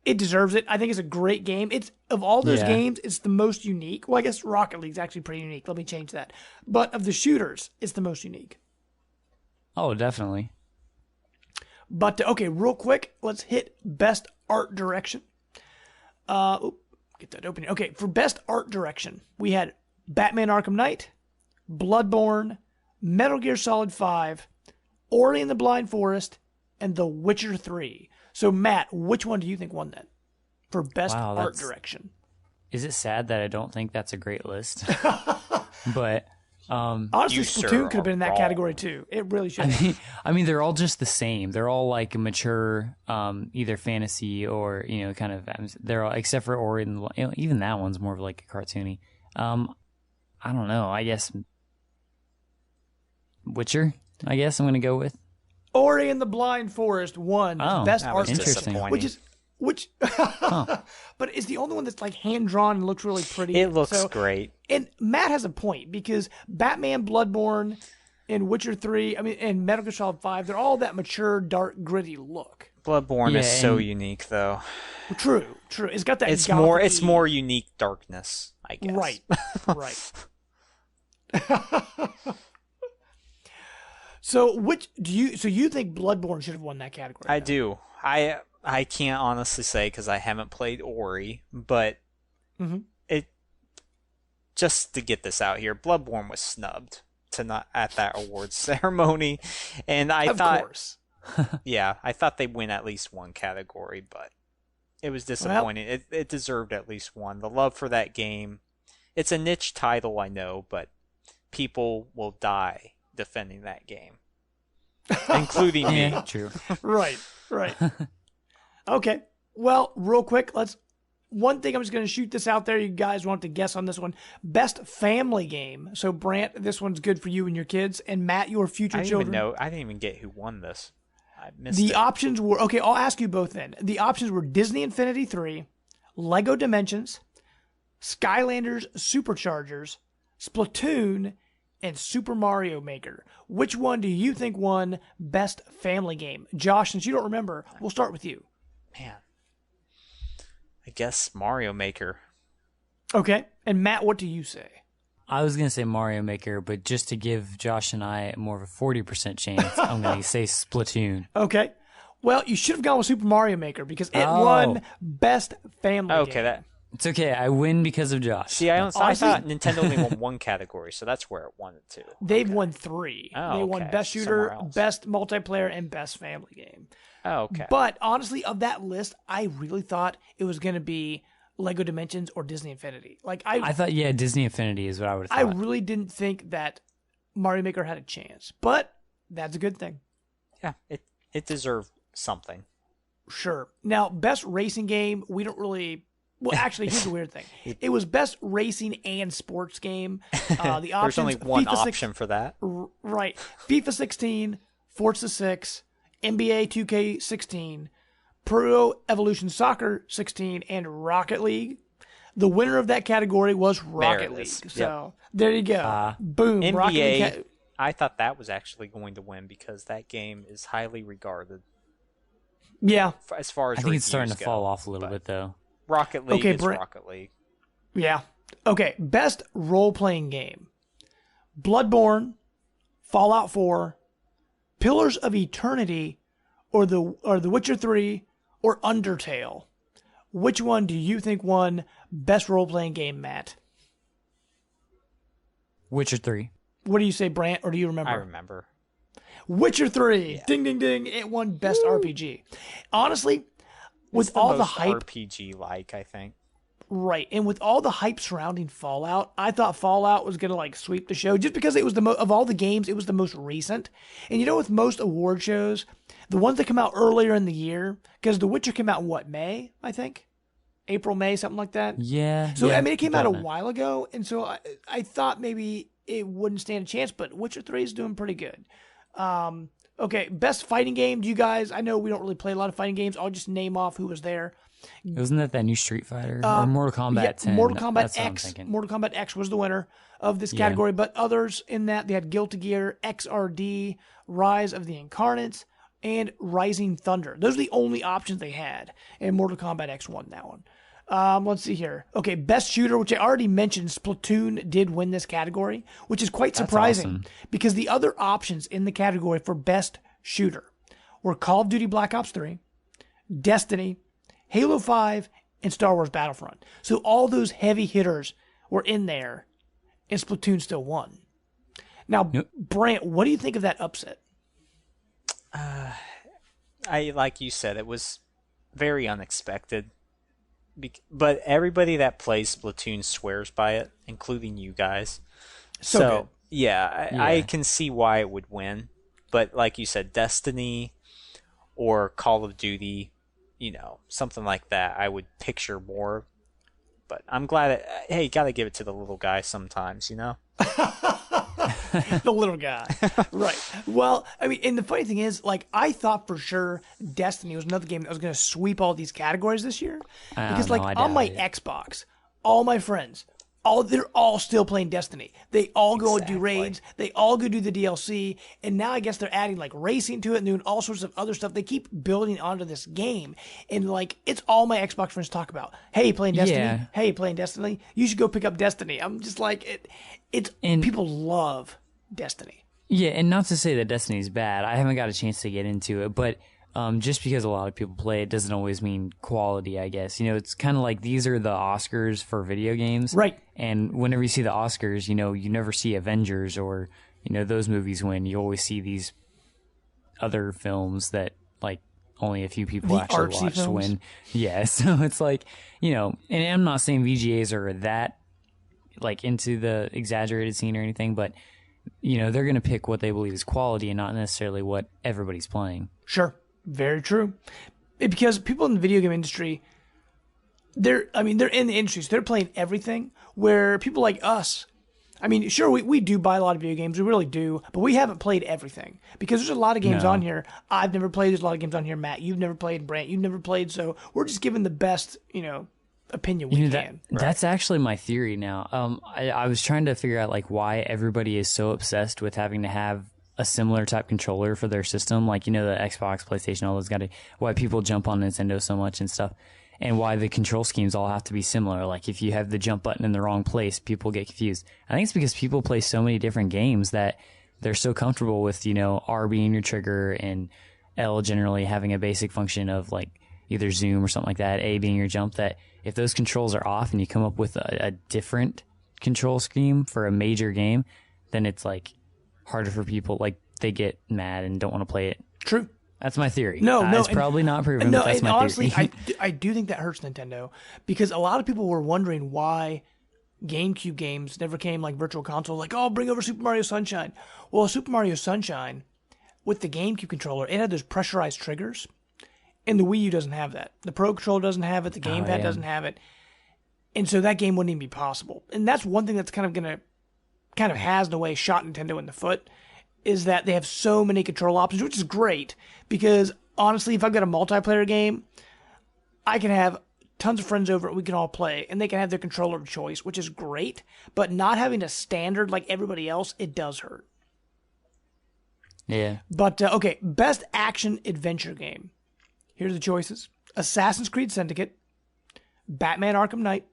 it deserves it. I think it's a great game. It's of all those games, it's the most unique. Well, I guess Rocket League's actually pretty unique. Let me change that. But of the shooters, it's the most unique. Oh, definitely. But, okay, real quick, let's hit best art direction. Get that open. Okay, for best art direction, we had Batman Arkham Knight, Bloodborne, Metal Gear Solid 5, Ori and the Blind Forest, and The Witcher 3. So, Matt, which one do you think won that for best art direction? Is it sad that I don't think that's a great list? But... honestly, Splatoon could have been in that category too. It really should. I mean, they're all just the same. They're all like mature, either fantasy or kind of. They're all except for Ori, and even that one's more of like a cartoony. I don't know. I guess Witcher. I guess I'm gonna go with Ori and the Blind Forest won best art interesting. direction, which but it's the only one that's like hand drawn and looks really pretty. It looks great. And Matt has a point because Batman, Bloodborne, and Witcher 3, and Metal Gear Solid 5, they're all that mature, dark, gritty look. Bloodborne is so unique, though. True. It's got that. It's more unique darkness, I guess. Right. So you think Bloodborne should have won that category? I do. I can't honestly say because I haven't played Ori, but it just to get this out here, Bloodborne was snubbed to not at that awards ceremony, and I thought, course. yeah, I thought they'd win at least one category, but it was disappointing. Well, it deserved at least one. The love for that game, it's a niche title, I know, but people will die defending that game, including me. Yeah, true. Right. Okay. Well, real quick, one thing I'm just going to shoot this out there. You guys want to guess on this one. Best family game. So, Brant, this one's good for you and your kids. And Matt, your future children. I didn't even get who won this. I missed The it. options were, okay, I'll ask you both then. The options were Disney Infinity 3, Lego Dimensions, Skylanders Superchargers, Splatoon, and Super Mario Maker. Which one do you think won Best Family Game? Josh, since you don't remember, we'll start with you. Man. I guess Mario Maker. Okay. And Matt, what do you say? I was going to say Mario Maker, but just to give Josh and I more of a 40% chance, I'm going to say Splatoon. Okay. Well, you should have gone with Super Mario Maker because it won Best Family Game. It's okay. I win because of Josh. See, I thought Nintendo only won one category, so that's where it won it too. They've won 3. Oh, they won okay. Best Shooter, Somewhere else. Best Multiplayer, and Best Family Game. Oh, okay. But honestly, of that list, I really thought it was going to be Lego Dimensions or Disney Infinity. I thought, Disney Infinity is what I would have I thought. really didn't think that Mario Maker had a chance, but that's a good thing. Yeah, it deserved something. Sure. Now, best racing game, we don't really. Well, actually, here's the weird thing. It was best racing and sports game. The options. There's only one FIFA option for that. Right. FIFA 16, Forza 6, NBA 2K16, Pro Evolution Soccer 16, and Rocket League. The winner of that category was Rocket League. So there you go. Boom. NBA, Rocket League I thought that was actually going to win because that game is highly regarded. Yeah. As far as I think it's starting to go, fall off a little bit, though. Rocket League is Rocket League. Yeah. Okay. Best role-playing game. Bloodborne, Fallout 4, Pillars of Eternity, or The Witcher 3, or Undertale. Which one do you think won best role-playing game, Matt? Witcher 3. What do you say, Brant, or do you remember? I remember. Witcher 3. Yeah. Ding, ding, ding. It won best RPG. Honestly, with all the hype, RPG-like, I think. Right, and with all the hype surrounding Fallout, I thought Fallout was gonna sweep the show just because it was of all the games, it was the most recent. And with most award shows, the ones that come out earlier in the year, because The Witcher came out in what, May, I think, April, May, something like that. Yeah. So it came out a while ago, and so I thought maybe it wouldn't stand a chance, but Witcher 3 is doing pretty good. Okay, best fighting game. Do you guys? I know we don't really play a lot of fighting games. I'll just name off who was there. Wasn't that new Street Fighter or Mortal Kombat 10? Mortal Kombat That's X. Mortal Kombat X was the winner of this category, but others in that they had Guilty Gear, XRD, Rise of the Incarnates, and Rising Thunder. Those are the only options they had, and Mortal Kombat X won that one. Let's see here. Okay, best shooter, which I already mentioned, Splatoon did win this category, which is quite surprising because the other options in the category for best shooter were Call of Duty Black Ops 3, Destiny, Halo 5, and Star Wars Battlefront. So all those heavy hitters were in there, and Splatoon still won. Now, Brant, what do you think of that upset? Like you said, it was very unexpected. But everybody that plays Splatoon swears by it, including you guys. So yeah, I can see why it would win. But like you said, Destiny or Call of Duty, something like that, I would picture more. But I'm glad hey, you got to give it to the little guy sometimes, The little guy. Right. Well, and the funny thing is, I thought for sure Destiny was another game that was going to sweep all these categories this year. Because, on my Xbox, all my friends, they're all still playing Destiny. They all go and do raids. They all go do the DLC. And now I guess they're adding, racing to it and doing all sorts of other stuff. They keep building onto this game. And, it's all my Xbox friends talk about. Hey, playing Destiny? Yeah. Hey, playing Destiny? You should go pick up Destiny. I'm just people love Destiny. Yeah, and not to say that Destiny's bad. I haven't got a chance to get into it, but just because a lot of people play it doesn't always mean quality, I guess. It's kind of like these are the Oscars for video games. Right. And whenever you see the Oscars, you never see Avengers or, those movies win. You always see these other films that, like, only a few people The actually artsy watched films? win. Yeah, so it's like, and I'm not saying VGAs are that, like, into the exaggerated scene or anything, but, they're going to pick what they believe is quality and not necessarily what everybody's playing. Sure. Very true. Because people in the video game industry, they're in the industry, so they're playing everything, where people like us, sure, we do buy a lot of video games, we really do, but we haven't played everything. Because there's a lot of games on here I've never played, there's a lot of games on here, Matt, you've never played, Brant, you've never played, so we're just giving the best, opinion we can. That's actually my theory now. I was trying to figure out, like, why everybody is so obsessed with having to have a similar type controller for their system, like, the Xbox, PlayStation, all those why people jump on Nintendo so much and stuff, and why the control schemes all have to be similar. Like, if you have the jump button in the wrong place, people get confused. I think it's because people play so many different games that they're so comfortable with, R being your trigger and L generally having a basic function of, like, either zoom or something like that, A being your jump, that if those controls are off and you come up with a different control scheme for a major game, then it's, like, harder for people. Like, they get mad and don't want to play it. True. That's my theory. No, it's probably not proven, but that's my honestly, theory. I do think that hurts Nintendo, because a lot of people were wondering why GameCube games never came like Virtual Console, like, oh, bring over Super Mario Sunshine. Well, Super Mario Sunshine, with the GameCube controller, it had those pressurized triggers, and the Wii U doesn't have that. The Pro Controller doesn't have it, the Gamepad doesn't have it, and so that game wouldn't even be possible. And that's one thing that's kind of has, in a way, shot Nintendo in the foot, is that they have so many control options, which is great, because honestly, if I've got a multiplayer game, I can have tons of friends over and we can all play, and they can have their controller of choice, which is great, but not having a standard like everybody else, it does hurt. Yeah. But, okay, best action adventure game. Here's the choices. Assassin's Creed Syndicate, Batman Arkham Knight,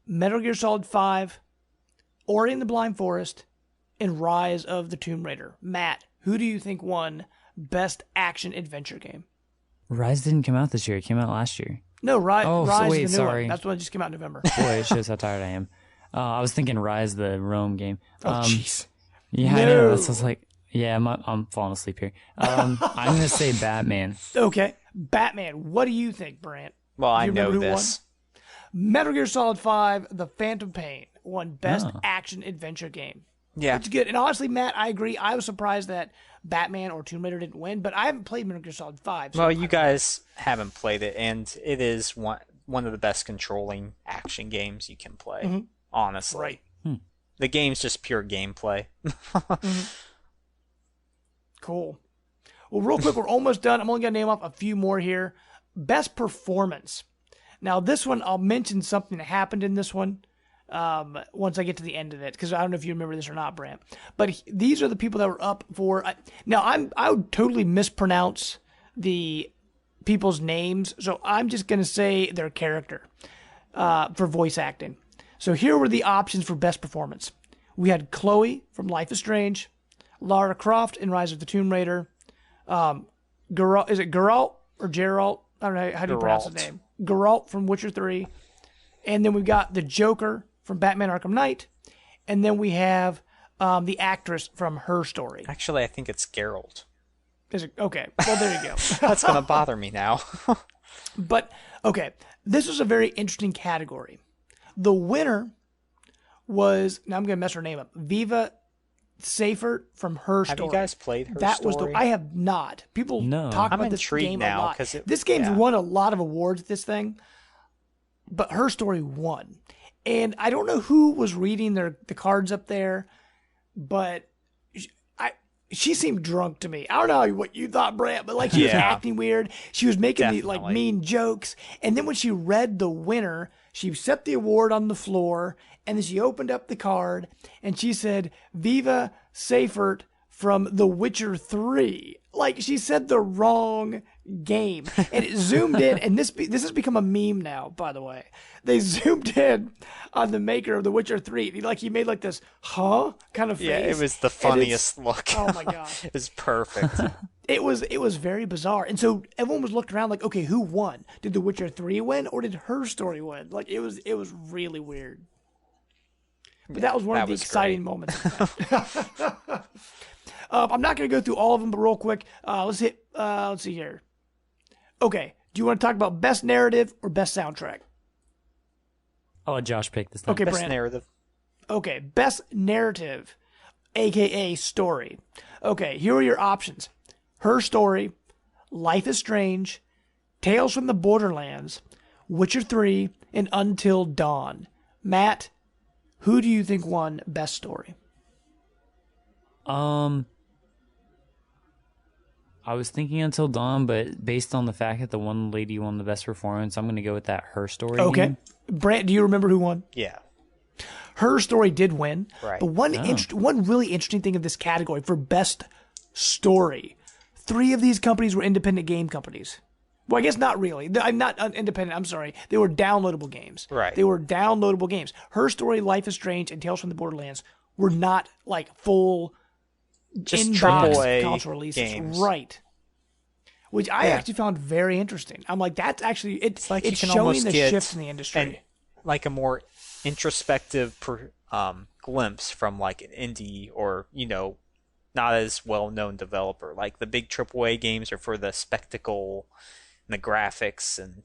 Metal Gear Solid 5, Ori and the Blind Forest, and Rise of the Tomb Raider. Matt, who do you think won best action adventure game? Rise didn't come out this year. It came out last year. No, Rise wait, is the new sorry. one. That's the one that just came out in November. Boy, it shows how tired I am. I was thinking Rise, the Rome game. Oh, jeez. Yeah, No. I know. That sounds like... Yeah, I'm falling asleep here. I'm going to say Batman. Okay. Batman. What do you think, Brant? Well, I Do you know remember who this. won? Metal Gear Solid 5, The Phantom Pain, won best action adventure game. Yeah. It's good. And honestly, Matt, I agree. I was surprised that Batman or Tomb Raider didn't win, but I haven't played Metal Gear Solid 5. So Well, you guys haven't played it, and it is one of the best controlling action games you can play, honestly. Right. The game's just pure gameplay. Cool. Well, real quick, we're almost done. I'm only going to name off a few more here. Best performance. Now, this one, I'll mention something that happened in this one once I get to the end of it, because I don't know if you remember this or not, Brant. But these are the people that were up for... Now, I would totally mispronounce the people's names, so I'm just going to say their character for voice acting. So here were the options for best performance. We had Chloe from Life is Strange, Lara Croft in Rise of the Tomb Raider, is it Geralt or Geralt? I don't know how do you pronounce his name. Geralt from Witcher 3. And then we've got the Joker from Batman Arkham Knight. And then we have the actress from Her Story. Actually, I think it's Geralt. Is it? Okay, well, there you go. That's going to bother me now. But, okay, this was a very interesting category. The winner was, now I'm going to mess her name up, Viva Seifert from Her Story. Have you guys played Her That Story? was I have not. People talk I'm about this intrigued game now, a lot. 'cause This game's won a lot of awards, this thing, but Her Story won. And I don't know who was reading the cards up there, but she seemed drunk to me. I don't know what you thought, Brant, but like she was acting weird. She was making the like mean jokes. And then when she read the winner, she set the award on the floor, and then she opened up the card and she said, Viva Seifert from The Witcher 3. Like, she said the wrong game. And it zoomed in, and this has become a meme now, by the way. They zoomed in on the maker of The Witcher 3. He made like this, kind of face. Yeah, it was the funniest look. Oh my gosh. It was perfect. It was very bizarre. And so everyone was looking around like, okay, who won? Did The Witcher 3 win, or did Her Story win? Like, it was really weird. But that was one of the exciting moments. I'm not going to go through all of them, but real quick, let's see here. Okay, do you want to talk about best narrative or best soundtrack? I'll let Josh pick this time. Okay, Best Brandon. narrative. Okay, best narrative, a.k.a. story. Okay, here are your options. Her Story, Life is Strange, Tales from the Borderlands, Witcher 3, and Until Dawn. Matt, who do you think won best story? I was thinking Until Dawn, but based on the fact that the one lady won the best performance, I'm going to go with that Her Story. Okay. Game. Brant, do you remember who won? Yeah. Her Story did win. Right. But one really interesting thing of this category for best story, 3 of these companies were independent game companies. Well, I guess not really. I'm not independent. I'm sorry. They were downloadable games. Right. They were downloadable games. Her Story, Life is Strange, and Tales from the Borderlands were not like full Just in-box AAA console releases. games. Right. Which I actually found very interesting. I'm like, that's actually it's like you it's can showing almost the get shift in the industry. like a more introspective glimpse from like an indie or not as well known developer. Like the big AAA games are for the spectacle and the graphics and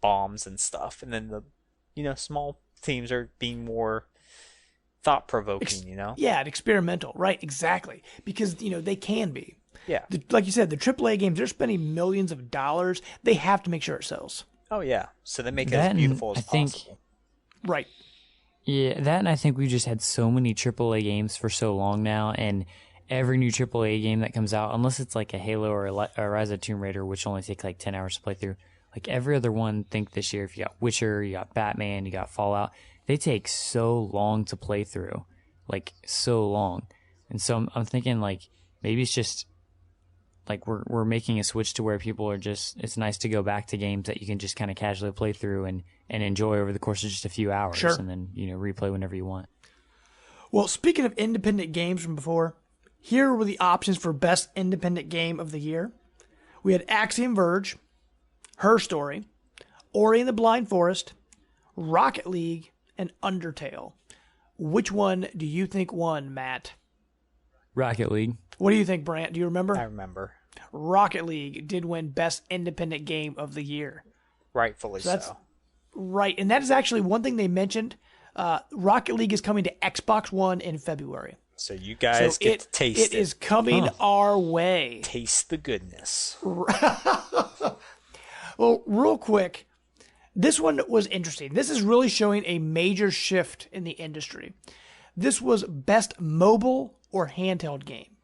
bombs and stuff, and then the small teams are being more thought provoking. Yeah, and experimental, right? Exactly, because they can be. Yeah. Like you said, the AAA games, they're spending millions of dollars. They have to make sure it sells. Oh yeah, so they make it as beautiful as possible. Right. Yeah, that, and I think we just had so many AAA games for so long now, and every new AAA game that comes out, unless it's like a Halo or a Rise of Tomb Raider, which only take like 10 hours to play through, like every other one, think this year, if you got Witcher, you got Batman, you got Fallout, they take so long to play through, like so long. And so I'm thinking like maybe it's just like we're making a switch to where people are just, it's nice to go back to games that you can just kind of casually play through and enjoy over the course of just a few hours. Sure. And then, replay whenever you want. Well, speaking of independent games from before, here were the options for best independent game of the year. We had Axiom Verge, Her Story, Ori and the Blind Forest, Rocket League, and Undertale. Which one do you think won, Matt? Rocket League. What do you think, Brant? Do you remember? I remember. Rocket League did win best independent game of the year. Rightfully so. Right, and that is actually one thing they mentioned. Rocket League is coming to Xbox One in February. So you guys get to taste it. It is coming our way. Taste the goodness. Well, real quick, this one was interesting. This is really showing a major shift in the industry. This was best mobile or handheld game.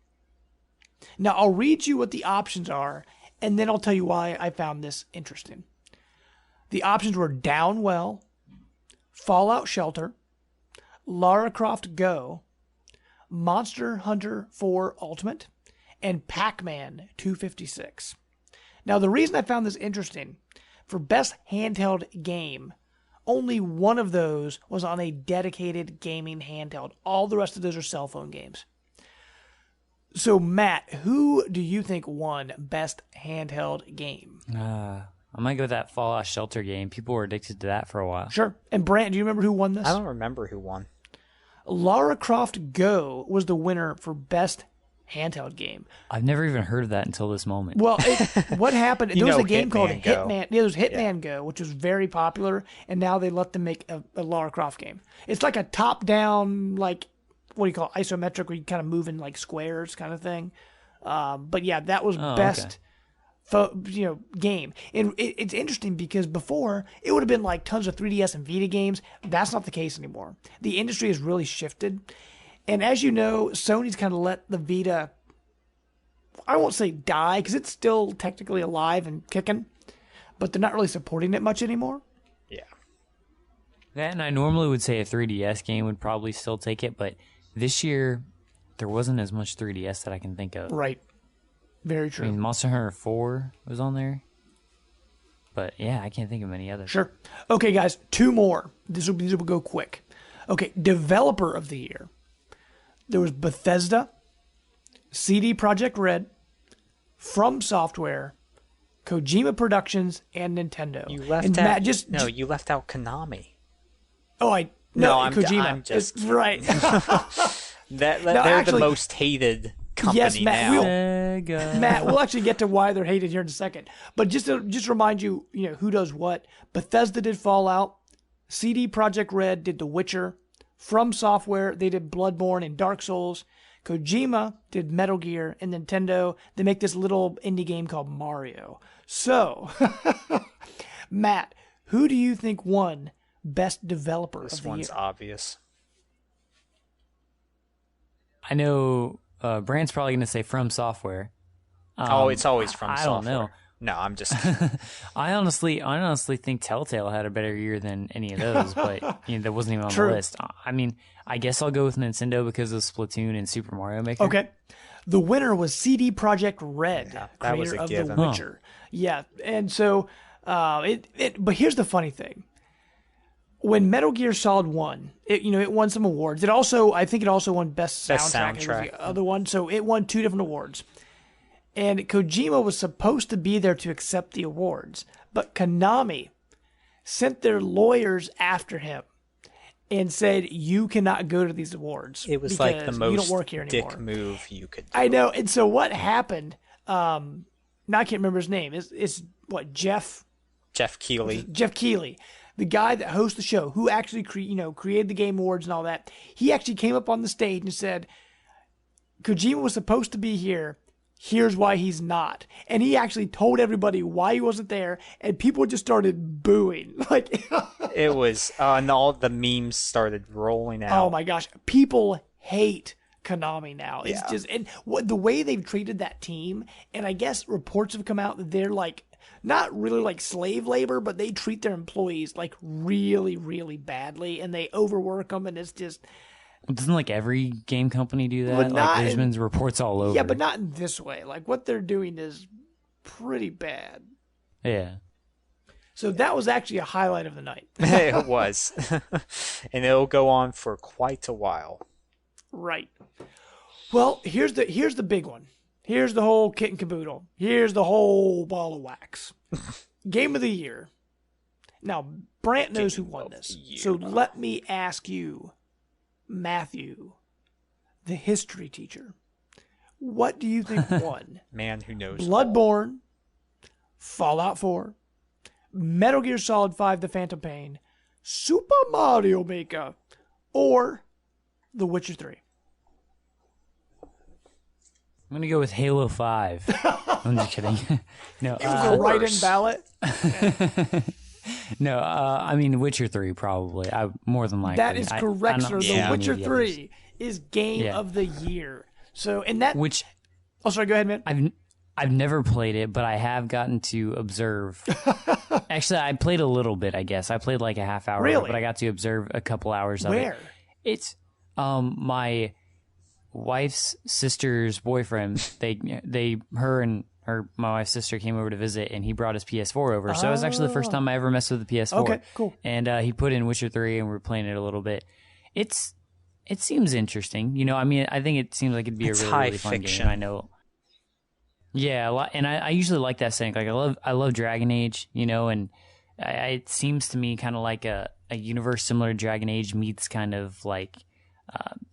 Now, I'll read you what the options are, and then I'll tell you why I found this interesting. The options were Downwell, Fallout Shelter, Lara Croft Go, Monster Hunter 4 Ultimate, and Pac-Man 256. Now, the reason I found this interesting, for best handheld game, only one of those was on a dedicated gaming handheld. All the rest of those are cell phone games. So, Matt, who do you think won best handheld game? I might go with that Fallout Shelter game. People were addicted to that for a while. Sure. And Brant, do you remember who won this? I don't remember who won. Lara Croft Go was the winner for best handheld game. I've never even heard of that until this moment. Well, what happened? There was a game called Hitman Go. Hitman. Yeah, there was Hitman Go, which was very popular, and now they let them make a Lara Croft game. It's like a top-down, like, what do you call it, isometric, where you kind of move in like squares kind of thing. But yeah, that was best game. And it's interesting because before, it would have been like tons of 3DS and Vita games. That's not the case anymore. The industry has really shifted. And as you know, Sony's kind of let the Vita, I won't say die, because it's still technically alive and kicking, but they're not really supporting it much anymore. Yeah. That, and I normally would say a 3DS game would probably still take it, but this year, there wasn't as much 3DS that I can think of. Right. Very true. I mean, Monster Hunter 4 was on there. But yeah, I can't think of any others. Sure. Okay, guys, 2 more. This will go quick. Okay, developer of the year. There was Bethesda, CD Projekt Red, From Software, Kojima Productions, and Nintendo. You left and out. Matt, You left out Konami. Oh, I'm Kojima. just right. they're actually, the most hated company yes, Matt, now. Matt, we'll actually get to why they're hated here in a second. But just to remind you, who does what. Bethesda did Fallout. CD Projekt Red did The Witcher. From Software, they did Bloodborne and Dark Souls. Kojima did Metal Gear. And Nintendo, they make this little indie game called Mario. So, Matt, who do you think won Best Developer of the Year? This one's obvious. I know Brand's probably going to say From Software. It's always From Software. I don't know. No, I'm just I honestly think Telltale had a better year than any of those, but that wasn't even on the list. I mean, I guess I'll go with Nintendo because of Splatoon and Super Mario Maker. Okay. The winner was CD Projekt Red, that creator was a of given. The Witcher. Yeah, and so but here's the funny thing. When Metal Gear Solid won, it won some awards. I think it also won Best Soundtrack. It was the other one, so it won 2 different awards. And Kojima was supposed to be there to accept the awards, but Konami sent their lawyers after him and said, "You cannot go to these awards." It was like the most you don't work here anymore. dick move you could do. I know. And so what happened? Now I can't remember his name. It's what Jeff Keighley. Jeff Keighley, the guy that hosts the show, who actually created the Game Awards and all that. He actually came up on the stage and said, "Kojima was supposed to be here. Here's why he's not." And he actually told everybody why he wasn't there, and people just started booing. Like it was, and all the memes started rolling out. Oh my gosh, people hate Konami now. It's just, and the way they've treated that team, and I guess reports have come out that they're like not really like slave labor, but they treat their employees like really, really badly, and they overwork them, and it's just. Doesn't like every game company do that? Like there's been reports all over. Yeah, but not in this way. Like what they're doing is pretty bad. Yeah. So that was actually a highlight of the night. It was. And it'll go on for quite a while. Right. Well, here's the big one. Here's the whole kit and caboodle. Here's the whole ball of wax. Game of the year. Now, Brant knows who won this. So let me ask you, Matthew, the history teacher, what do you think won? Man who knows. Bloodborne, Fallout 4, Metal Gear Solid 5, The Phantom Pain, Super Mario Maker, or The Witcher 3? I'm going to go with Halo 5. I'm just kidding. No, it was a write-in ballot. No, I mean Witcher 3 probably. More than likely. That is correct, sir. The Witcher 3 others. is game of the year. So, and that Oh, sorry. Go ahead, man. I've never played it, but I have gotten to observe. Actually, I played a little bit. I guess I played like a half hour, really? But I got to observe a couple hours of it. Where? It's my wife's sister's boyfriend. My wife's sister came over to visit, and he brought his PS4 over. So it was actually the first time I ever messed with the PS4. Okay, cool. And he put in Witcher 3, and we were playing it a little bit. It seems interesting. I mean, I think it seems like it'd be a really fun game. I know. Yeah, a lot, and I usually like that setting. Like I love Dragon Age, and it seems to me kind of like a universe similar to Dragon Age meets kind of like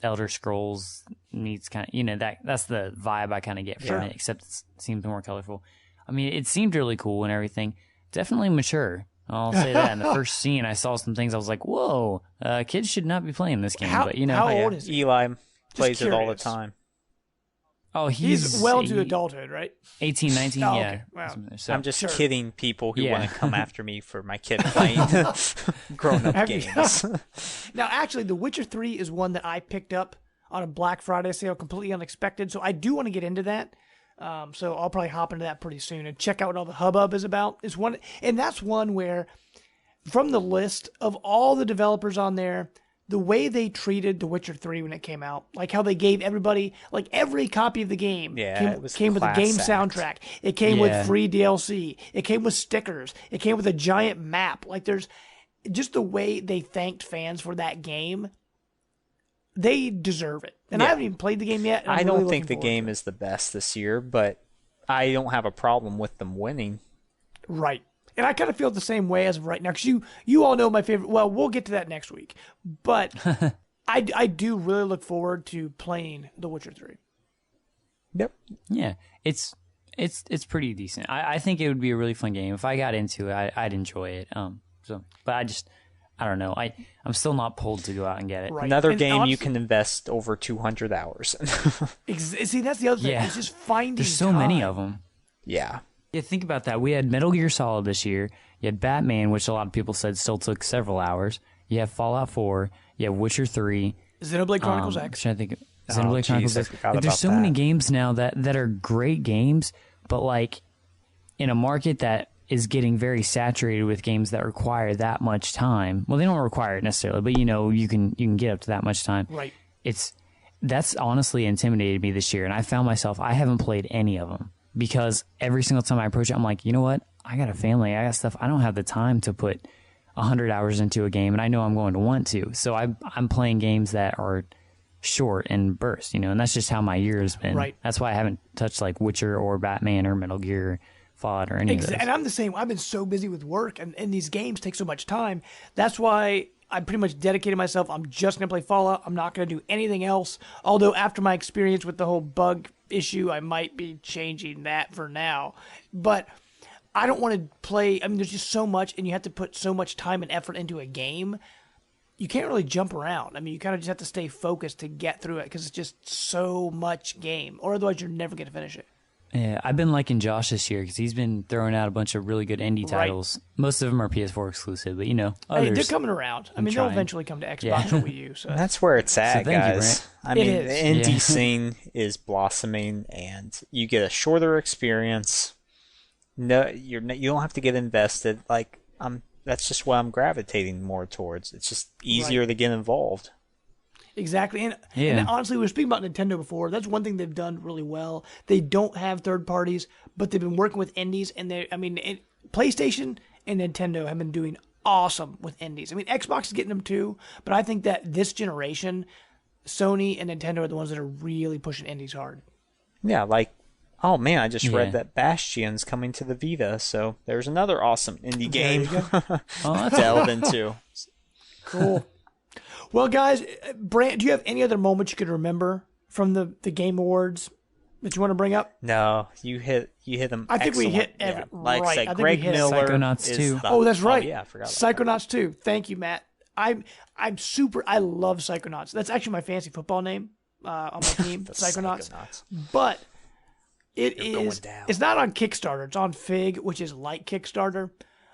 Elder Scrolls meets kind of that's the vibe I kind of get from it. Except it seems more colorful. I mean, it seemed really cool and everything. Definitely mature. I'll say that. In the first scene, I saw some things. I was like, "Whoa, kids should not be playing this game." How old is he? Eli plays it all the time. Oh, he's well into adulthood, right? 18, 19, oh, yeah. Okay. Wow. So, I'm just kidding people who want to come after me for my kid playing grown-up games. Now, actually, The Witcher 3 is one that I picked up on a Black Friday sale, completely unexpected. So I do want to get into that. So I'll probably hop into that pretty soon and check out what all the hubbub is about. And that's one where, from the list of all the developers on there, the way they treated The Witcher 3 when it came out, like how they gave everybody, like every copy of the game came with a game soundtrack. It came with free DLC. It came with stickers. It came with a giant map. Like there's just the way they thanked fans for that game. They deserve it. And I haven't even played the game yet. I don't think the game is the best this year, but I don't have a problem with them winning. Right. And I kind of feel the same way as of right now, because you all know my favorite. Well, we'll get to that next week, but I do really look forward to playing The Witcher 3. Yep. Yeah, it's pretty decent. I think it would be a really fun game if I got into it. I'd enjoy it. But I don't know. I'm still not pulled to go out and get it. Right. Another game you can invest over 200 hours. See, that's the other thing. Yeah. It's just finding. There's so many of them. Yeah. Yeah, think about that. We had Metal Gear Solid this year. You had Batman, which a lot of people said still took several hours. You have Fallout 4. You have Witcher 3. Xenoblade Chronicles X. Trying to think. Xenoblade Chronicles X. There's so many games now that are great games, but like in a market that is getting very saturated with games that require that much time. Well, they don't require it necessarily, but you can get up to that much time. Right. That's honestly intimidated me this year, and I found myself I haven't played any of them. Because every single time I approach it, I'm like, you know what? I got a family. I got stuff. I don't have the time to put 100 hours into a game, and I know I'm going to want to. So I'm playing games that are short and burst, and that's just how my year has been. Right. That's why I haven't touched like Witcher or Batman or Metal Gear, Fallout or any of those. And I'm the same. I've been so busy with work, and these games take so much time. That's why I pretty much dedicated myself. I'm just going to play Fallout. I'm not going to do anything else. Although after my experience with the whole bug issue, I might be changing that for now. But I don't want to play. I mean, there's just so much, and you have to put so much time and effort into a game. You can't really jump around. I mean, you kind of just have to stay focused to get through it because it's just so much game, or otherwise you're never going to finish it. Yeah, I've been liking Josh this year because he's been throwing out a bunch of really good indie titles. Right. Most of them are PS4 exclusive, but others. Hey, they're coming around. I mean, they'll eventually come to Xbox or Wii U. So that's where it's at, guys. I mean, is. The indie scene is blossoming, and you get a shorter experience. No, you don't have to get invested. Like that's just what I'm gravitating more towards. It's just easier to get involved. Exactly. And honestly, we were speaking about Nintendo before. That's one thing they've done really well. They don't have third parties, but they've been working with indies. And PlayStation and Nintendo have been doing awesome with indies. I mean, Xbox is getting them too, but I think that this generation, Sony and Nintendo are the ones that are really pushing indies hard. Yeah, like, oh man, I just read that Bastion's coming to the Vita, so there's another awesome indie game to delve into. Cool. Well, guys, Brant, do you have any other moments you could remember from the Game Awards that you want to bring up? No, you hit them. I think excellent. we hit every, like right. I think Greg we hit Miller. Psychonauts 2. Oh, that's right. Oh, yeah, I forgot. Psychonauts 2. Thank you, Matt. I love Psychonauts. That's actually my fantasy football name on my team, Psychonauts. But it's not on Kickstarter. It's on Fig, which is like Kickstarter.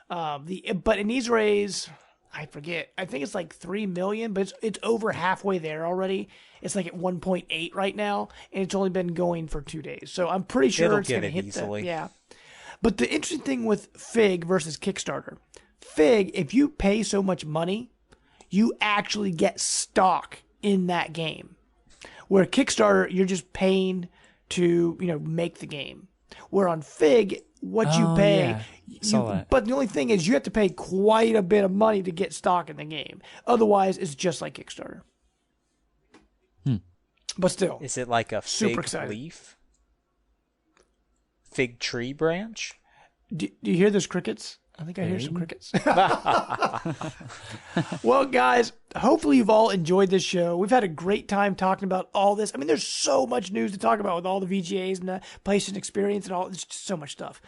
But it needs to raise, I forget. I think it's like 3 million, but it's over halfway there already. It's like at 1.8 right now, and it's only been going for 2 days. So I'm pretty sure it's going to hit easily. Yeah. But the interesting thing with Fig versus Kickstarter, Fig, if you pay so much money, you actually get stock in that game. Where Kickstarter, you're just paying to make the game. Where on Fig, what you pay, but the only thing is you have to pay quite a bit of money to get stock in the game. Otherwise, it's just like Kickstarter. But still, is it like a super fig leaf, fig tree branch? Do you hear those crickets? I think I hear some crickets. Well, guys, hopefully you've all enjoyed this show. We've had a great time talking about all this. I mean, there's so much news to talk about with all the VGAs and the PlayStation Experience and all. There's just so much stuff.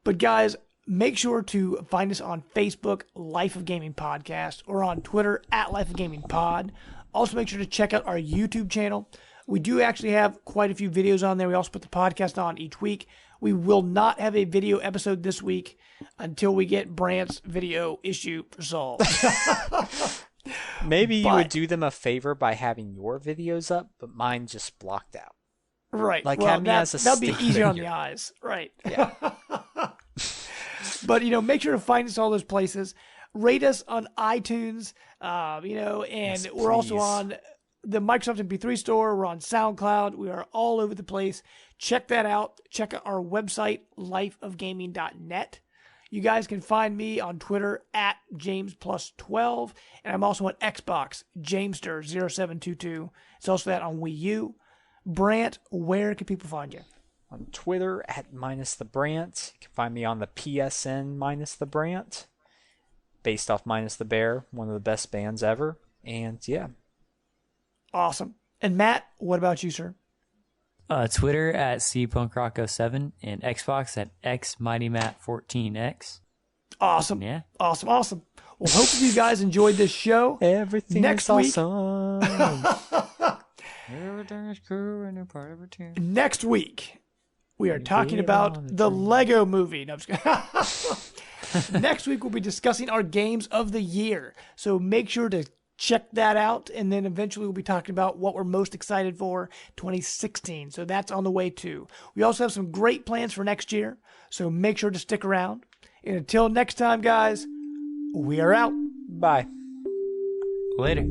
But guys, make sure to find us on Facebook, Life of Gaming Podcast, or on Twitter at Life of Gaming Pod. Also, make sure to check out our YouTube channel. We do actually have quite a few videos on there. We also put the podcast on each week. We will not have a video episode this week until we get Brant's video issue resolved. Maybe you would do them a favor by having your videos up, but mine just blocked out. Right. Like well, that'll be easier on figure. the eyes. Right. Yeah. But, make sure to find us all those places. Rate us on iTunes, and Yes, we're also please. on the Microsoft MP3 store. We're on SoundCloud. We are all over the place. Check that out. Check out our website, lifeofgaming.net. You guys can find me on Twitter at JamesPlus12, and I'm also on Xbox, Jamester0722. It's also that on Wii U. Brant, where can people find you? On Twitter at _the_Brant. You can find me on the PSN _the_Brant. Based off Minus the Bear, one of the best bands ever. And yeah. Awesome. And Matt, what about you, sir? Twitter at cpunkrocko7 and Xbox at xmightymat14x. Awesome. Yeah. Awesome. Well, hopefully you guys enjoyed this show. Everything Next is week- awesome. Everything is cool and a part of a team. Next week, we are talking get about on a the train. Lego movie. No, I'm just kidding. Next week, we'll be discussing our games of the year. So make sure to check that out. And then eventually we'll be talking about what we're most excited for 2016. So that's on the way too. We also have some great plans for next year. So make sure to stick around. And until next time, guys, we are out. Bye. Later.